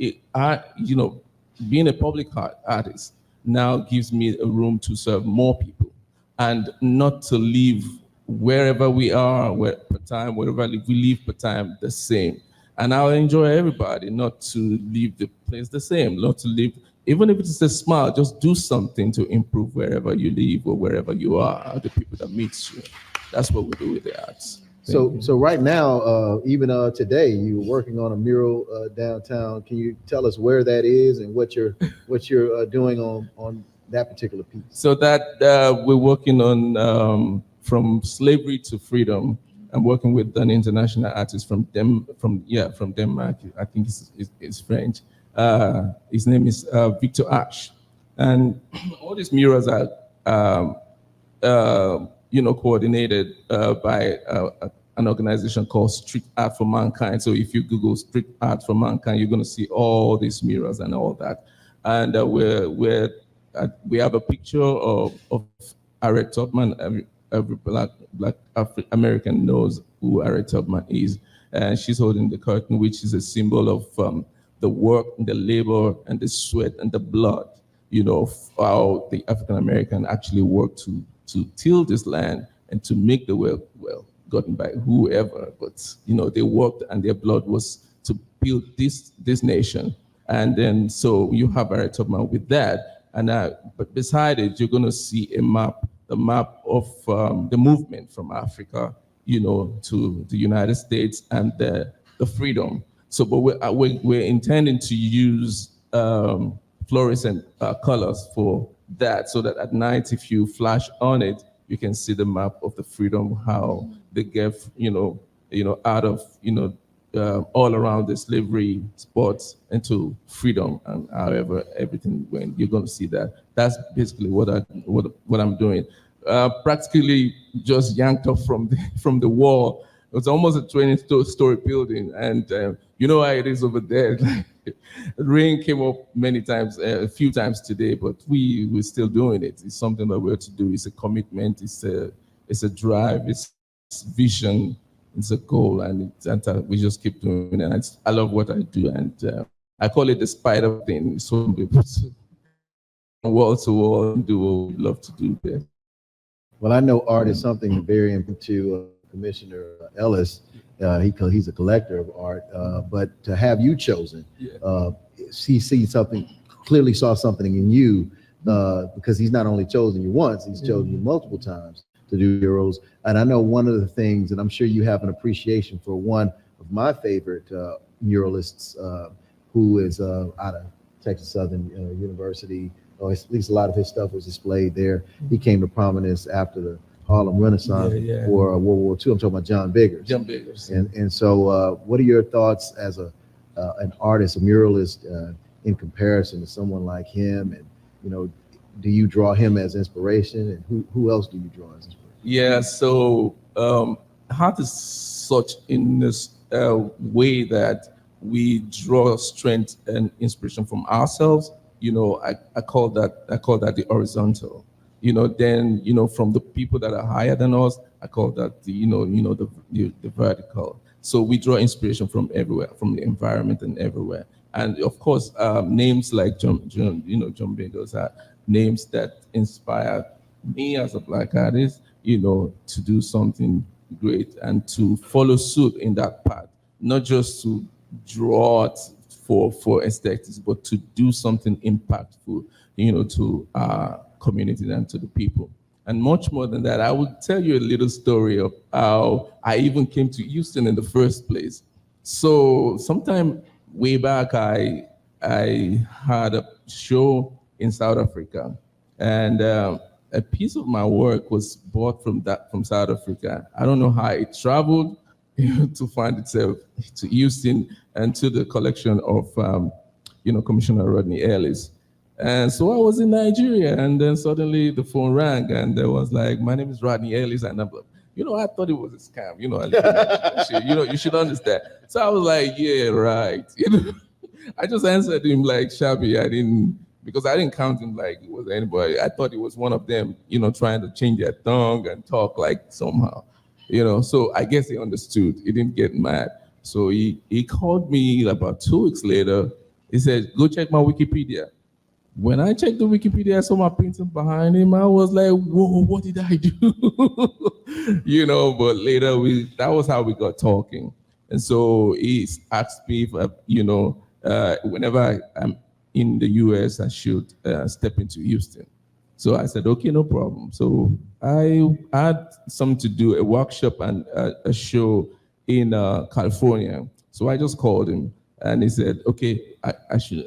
being a public artist now gives me a room to serve more people, and not to live wherever we are, per time, wherever we live per time, the same. And I'll enjoy everybody, not to leave the place the same, not to live, even if it's a smile, just do something to improve wherever you live or wherever you are, the people that meet you. That's what we do with the arts. So right now, even today, you're working on a mural downtown. Can you tell us where that is and what you're doing on that particular piece? So that we're working on From Slavery to Freedom. I'm working with an international artist from Denmark. I think it's French. His name is Victor Ash, and all these murals are coordinated by an organization called Street Art for Mankind. So if you Google Street Art for Mankind, you're going to see all these murals and all that. And we have a picture of Harriet Tubman. Every black American knows who Harriet Tubman is. And she's holding the curtain, which is a symbol of the work, the labor, and the sweat and the blood, how the African American actually worked to till this land and to make the wealth, gotten by whoever, but they worked and their blood was to build this nation. And then so you have Harriet Tubman with that, and but beside it, you're going to see the map of the movement from Africa, to the United States and the freedom. So, but we're intending to use fluorescent colors for that, so that at night, if you flash on it, you can see the map of the freedom, how they get, out of, all around the slavery spots into freedom, and however everything went. You're going to see that. That's basically what I'm doing. Practically just yanked up from the wall. It was almost a 20-story building, and you know how it is over there. Rain came up many times, a few times today, but we're still doing it. It's something that we're to do. It's a commitment. It's a drive. It's vision. It's a goal, and we just keep doing it. I love what I do, and I call it the spider thing. So people wall to wall do what we love to do there. Well, I know art is something very important to Commissioner Ellis. He's a collector of art, but to have you chosen, he clearly saw something in you, because he's not only chosen you once, he's chosen you multiple times to do murals. And I know one of the things, and I'm sure you have an appreciation for one of my favorite muralists, who is out of Texas Southern University, or at least a lot of his stuff was displayed there. He came to prominence after the Harlem Renaissance for World War II. I'm talking about John Biggers. John Biggers. And so what are your thoughts as an artist, a muralist, in comparison to someone like him? And, do you draw him as inspiration? And who else do you draw as inspiration? Yeah, so art is such in this way that we draw strength and inspiration from ourselves. I call that the horizontal. Then from the people that are higher than us, I call that the vertical. So we draw inspiration from everywhere, from the environment and everywhere. And of course, names like John Biggers are names that inspire me as a Black artist, to do something great and to follow suit in that path, not just to draw it for aesthetics, but to do something impactful, to our community and to the people. And much more than that, I will tell you a little story of how I even came to Houston in the first place. So sometime way back, I had a show in South Africa, and a piece of my work was bought from South Africa. I don't know how it traveled. to find itself to Houston and to the collection of, Commissioner Rodney Ellis. And so I was in Nigeria, and then suddenly the phone rang, and there was like, "My name is Rodney Ellis," and I'm like, I thought it was a scam. I live in Nigeria. You should understand. So I was like, "Yeah, right." I just answered him like shabby. Because I didn't count him like it was anybody. I thought it was one of them, trying to change their tongue and talk like somehow, So I guess he understood. He didn't get mad. So he called me about 2 weeks later. He said, "Go check my Wikipedia." When I checked the Wikipedia, I saw my painting behind him. I was like, "Whoa, what did I do?" But later that was how we got talking. And so he asked me if, whenever I'm in the US, I should step into Houston. So I said, "Okay, no problem." So I had something to do, a workshop and a show in California. So I just called him and he said, "Okay, I should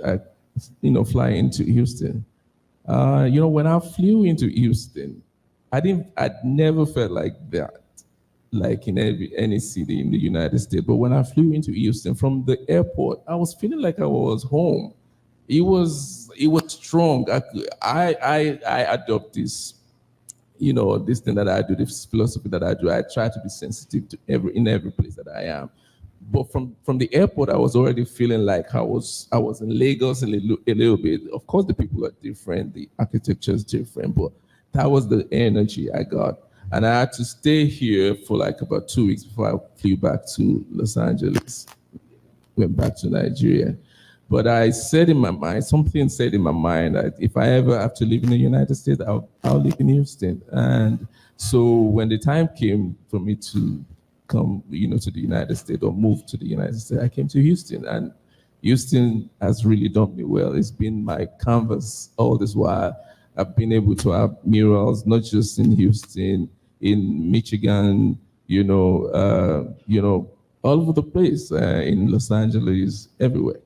fly into Houston." When I flew into Houston, I'd never felt like that, like in any city in the United States. But when I flew into Houston from the airport, I was feeling like I was home. It was strong. I adopt this, this thing that I do, this philosophy that I do. I try to be sensitive to in every place that I am. But from the airport, I was already feeling like I was in Lagos a little bit. Of course, the people are different, the architecture is different, but that was the energy I got. And I had to stay here for like about 2 weeks before I flew back to Los Angeles, went back to Nigeria. But I said in my mind, something said in my mind that if I ever have to live in the United States, I'll live in Houston. And so when the time came for me to come, to the United States or move to the United States, I came to Houston. And Houston has really done me well. It's been my canvas all this while. I've been able to have murals, not just in Houston, in Michigan, all over the place, in Los Angeles, everywhere.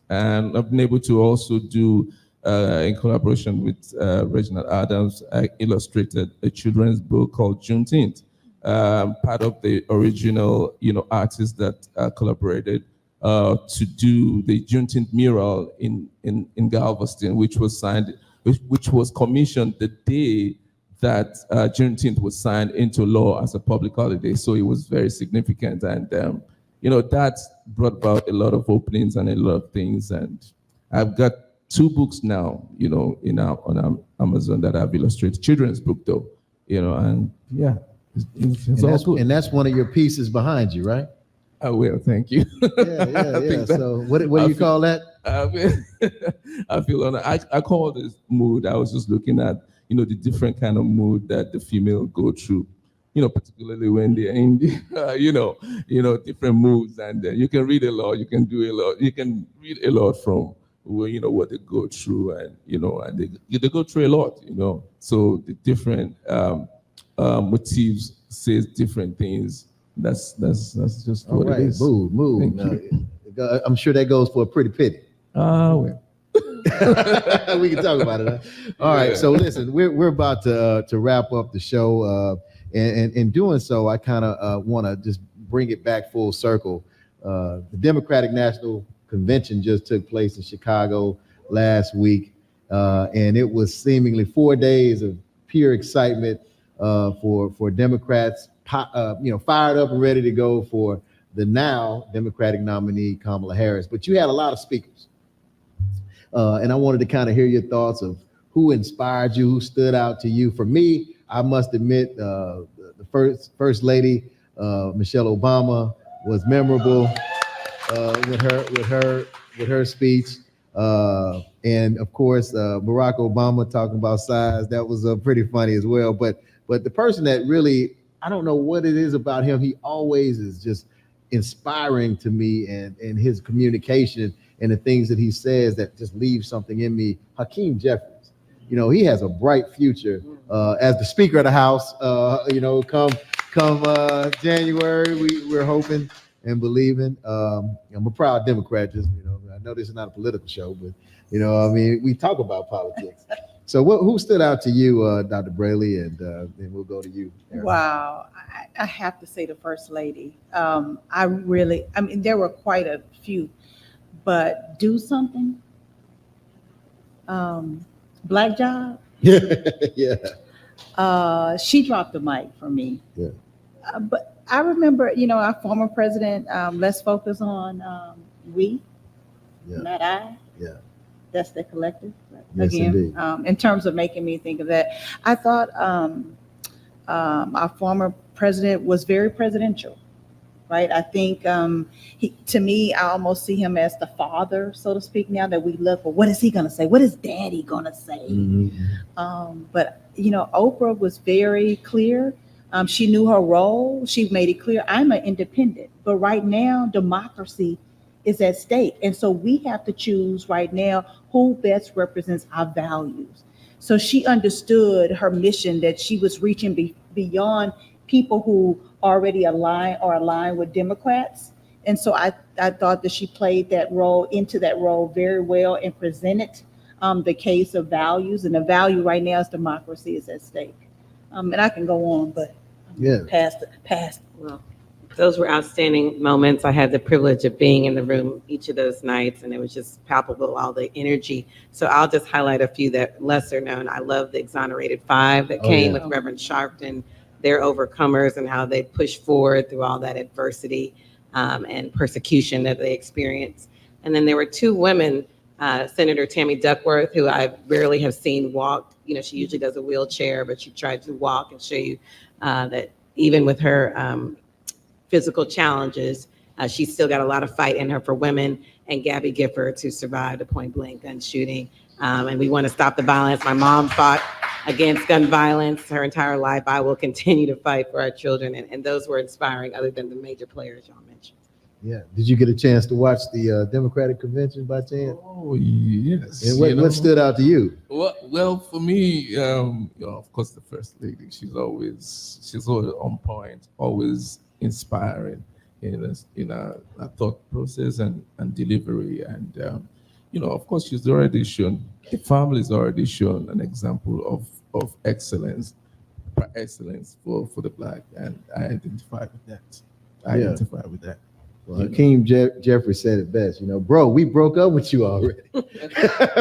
And I've been able to also do, in collaboration with Reginald Adams, I illustrated a children's book called Juneteenth. Part of the original, artists that collaborated to do the Juneteenth mural in Galveston, which was commissioned the day that Juneteenth was signed into law as a public holiday. So it was very significant. And that brought about a lot of openings and a lot of things. And I've got 2 books now, on Amazon that I've illustrated. Children's book though, and yeah, it's all good. And that's one of your pieces behind you, right? I will, thank you. Yeah. So what do you call that? I feel honored. I call this mood. I was just looking at, the different kind of mood that the female go through, particularly when they're in the, different moods. And you can read a lot, you can do a lot, you can read a lot from, what they go through, and, and they go through a lot, So the different motifs says different things. That's just All what right. it is. Move. Now, I'm sure that goes for a pretty pity. Well. We can talk about it. Huh? All right. So listen, we're about to wrap up the show, and in doing so, I kind of want to just bring it back full circle. The Democratic National Convention just took place in Chicago last week, and it was seemingly 4 days of pure excitement for Democrats, fired up and ready to go for the now Democratic nominee Kamala Harris. But you had a lot of speakers. And I wanted to kind of hear your thoughts of who inspired you, who stood out to you. For me, I must admit, the first lady, Michelle Obama, was memorable with her speech. And of course, Barack Obama talking about size, that was pretty funny as well. But the person that really, I don't know what it is about him, he always is just inspiring to me, and his communication and the things that he says that just leave something in me. Hakeem Jeffries, he has a bright future as the Speaker of the House. Come January, we're hoping and believing. I'm a proud Democrat. Just I know this is not a political show, but we talk about politics. So who stood out to you, Dr. Brailey, and then we'll go to you, Erica. Wow, I have to say the First Lady. I mean, there were quite a few, but do something. Black job. Yeah. She dropped the mic for me. Yeah. But I remember, our former president. Let's focus on we, Yeah. not I. Yeah. That's the collective. Yes, indeed. In terms of making me think of that, I thought our former president was very presidential, right? I think to me, I almost see him as the father, so to speak, now that we look for what is he going to say? What is daddy going to say? Mm-hmm. But, Oprah was very clear. She knew her role. She made it clear, I'm an independent. But right now, democracy is at stake. And so we have to choose right now who best represents our values. So she understood her mission, that she was reaching beyond people who already align with Democrats. And so I thought that she played into that role very well and presented the case of values. And the value right now is democracy is at stake. And I can go on, but Yeah. past. Well, those were outstanding moments. I had the privilege of being in the room each of those nights, and it was just palpable, all the energy. So I'll just highlight a few that lesser known. I love the Exonerated Five that came with Reverend Sharpton, their overcomers and how they pushed forward through all that adversity and persecution that they experienced. And then there were two women, Senator Tammy Duckworth, who I rarely have seen walk. She usually does a wheelchair, but she tried to walk and show you that even with her physical challenges, she's still got a lot of fight in her for women. And Gabby Giffords, who survived a point blank gun shooting. And we want to stop the violence. My mom fought against gun violence her entire life. I will continue to fight for our children. And those were inspiring, other than the major players y'all mentioned. Yeah. Did you get a chance to watch the Democratic convention by chance? Oh, yes. And what stood out to you? Well, for me, of course, the First Lady. She's always on point, always inspiring in our thought process and delivery. And of course, she's already shown, the family's already shown an example of excellence for the Black, and I identify with that. Well, Hakeem Jeffrey said it best. Bro, we broke up with you already.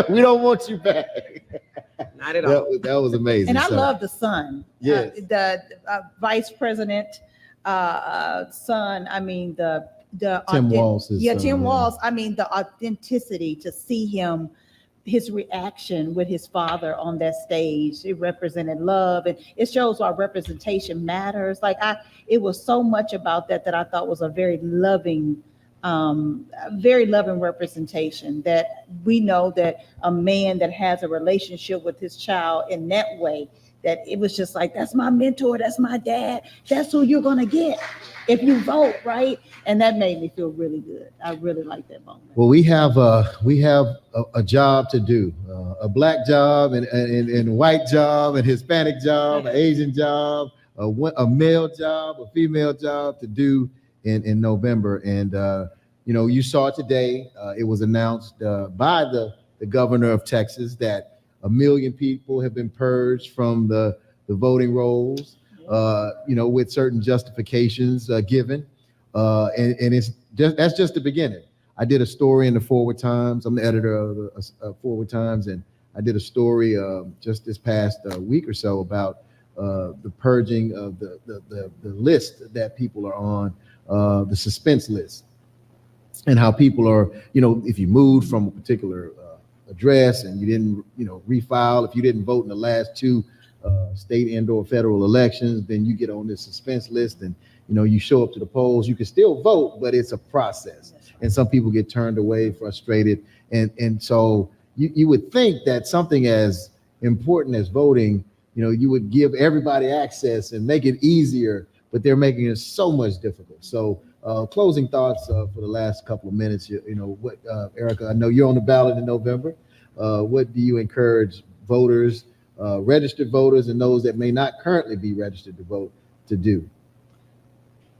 We don't want you back. Not at all. That was amazing. And I love the son. Yes. The vice president son. I mean, the Tim Walz. Tim Walz. I mean, the authenticity to see him, his reaction with his father on that stage, it represented love, and it shows why representation matters. It was so much about that I thought was a very loving representation, that we know that a man that has a relationship with his child in that way, that it was just like, that's my mentor, that's my dad, that's who you're gonna get if you vote, right? And that made me feel really good. I really like that moment. Well, we have a job to do, a Black job and a white job and Hispanic job, an Asian job, a male job, a female job to do in November. And you saw today, it was announced by the governor of Texas that 1 million people have been purged from the voting rolls, with certain justifications given. And that's just the beginning. I did a story in the Forward Times. I'm the editor of the Forward Times, and I did a story just this past week or so about the purging of the list that people are on, the suspense list, and how people are, if you moved from a particular address and you didn't, refile, if you didn't vote in the last two state and/or federal elections, then you get on this suspense list, and you show up to the polls. You can still vote, but it's a process, and some people get turned away, frustrated, and so you would think that something as important as voting, you would give everybody access and make it easier, but they're making it so much difficult. So closing thoughts for the last couple of minutes. What, Erica, I know you're on the ballot in November. What do you encourage voters, registered voters, and those that may not currently be registered to vote to do?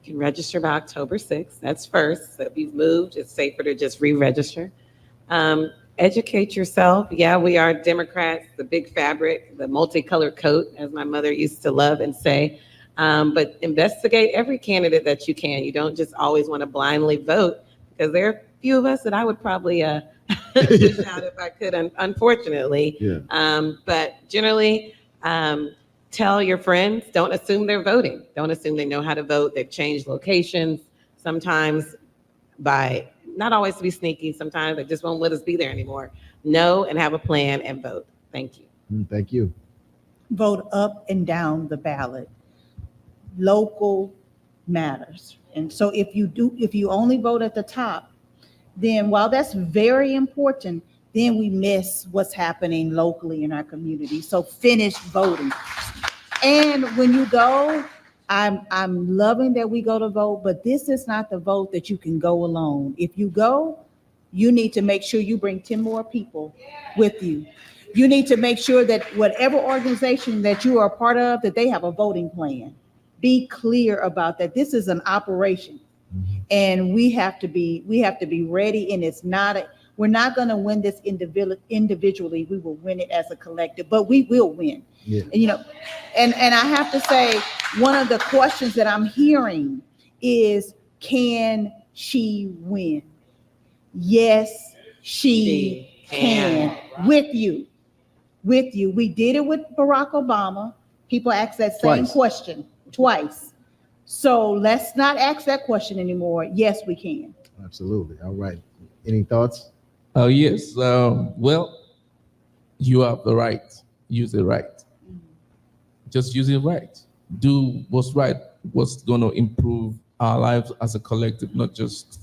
You can register by October 6th. That's first. So if you've moved, it's safer to just re-register. And Educate yourself. Yeah, we are Democrats, the big fabric, the multicolored coat, as my mother used to love and say. But investigate every candidate that you can. You don't just always want to blindly vote, because there are a few of us that I would probably push out if I could, unfortunately. Yeah. But generally, tell your friends, don't assume they're voting. Don't assume they know how to vote. They've changed locations sometimes by not always to be sneaky. Sometimes they just won't let us be there anymore. Know and have a plan and vote. Thank you. Thank you. Vote up and down the ballot. Local matters. And so if you only vote at the top, then while that's very important, then we miss what's happening locally in our community. So finish voting. And when you go, I'm loving that we go to vote, but this is not the vote that you can go alone. If you go, you need to make sure you bring 10 more people with you. You need to make sure that whatever organization that you are a part of, that they have a voting plan. Be clear about that. This is an operation, and we have to be ready. And we're not going to win this individually. We will win it as a collective, but we will win. Yeah. And I have to say, one of the questions that I'm hearing is, can she win? Yes, she can. With you. We did it with Barack Obama. People ask that same question twice. So let's not ask that question anymore. Yes, we can. Absolutely. All right. Any thoughts? Yes. Well, you have the right. Use it right. Just use it right. Do what's right. What's going to improve our lives as a collective, not just,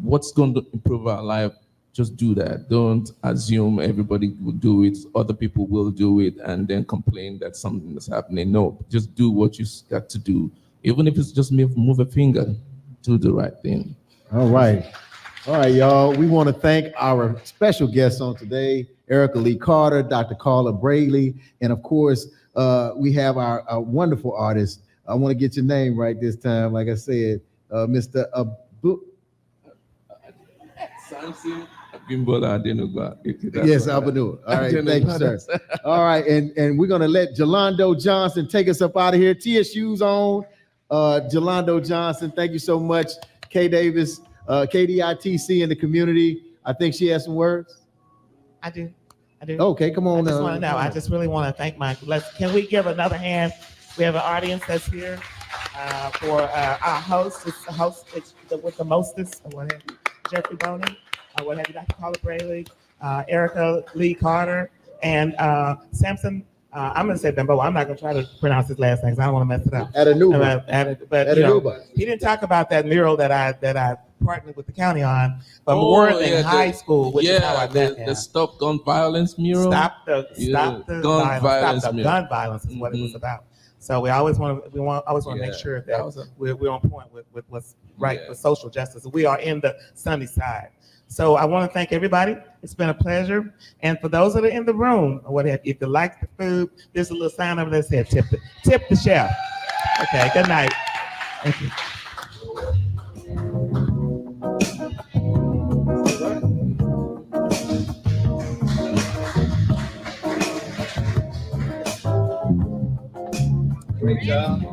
what's going to improve our life. Just do that. Don't assume everybody will do it. Other people will do it and then complain that something is happening. No, just do what you got to do. Even if it's just move a finger, do the right thing. All right. All right, y'all. We want to thank our special guests on today, Erica Lee Carter, Dr. Carla Brailey, and of course, we have our wonderful artist. I want to get your name right this time. Like I said, Mr. Samson Abimbola Adenuga. Yes, Abinu. All right, thank you, sir. All right, and we're gonna let Jolando Johnson take us up out of here. TSU's on. Jolando Johnson, thank you so much. Kay Davis, KDITC in the community. I think she has some words. I do. Okay, come on. I just want to know. I just really want to thank can we give another hand? We have an audience that's here for our host. It's the host with the mostest. Jeffery Boney. What have you, Dr. Carla Brailey, Erica Lee Carter, and Samson. I'm going to say Bimbo. I'm not going to try to pronounce his last name because I don't want to mess it up. Adenuba. He didn't talk about that mural that I partnered with the county on, but Worthing High School, which is how I met him. The Stop Gun Violence mural. Stop the gun violence is what it was about. So we always want to make sure that we're on point with what's right for social justice. We are in the sunny side. So I want to thank everybody. It's been a pleasure. And for those that are in the room, if you like the food, there's a little sign over there that says tip the chef. Okay, good night. Thank you. Great job.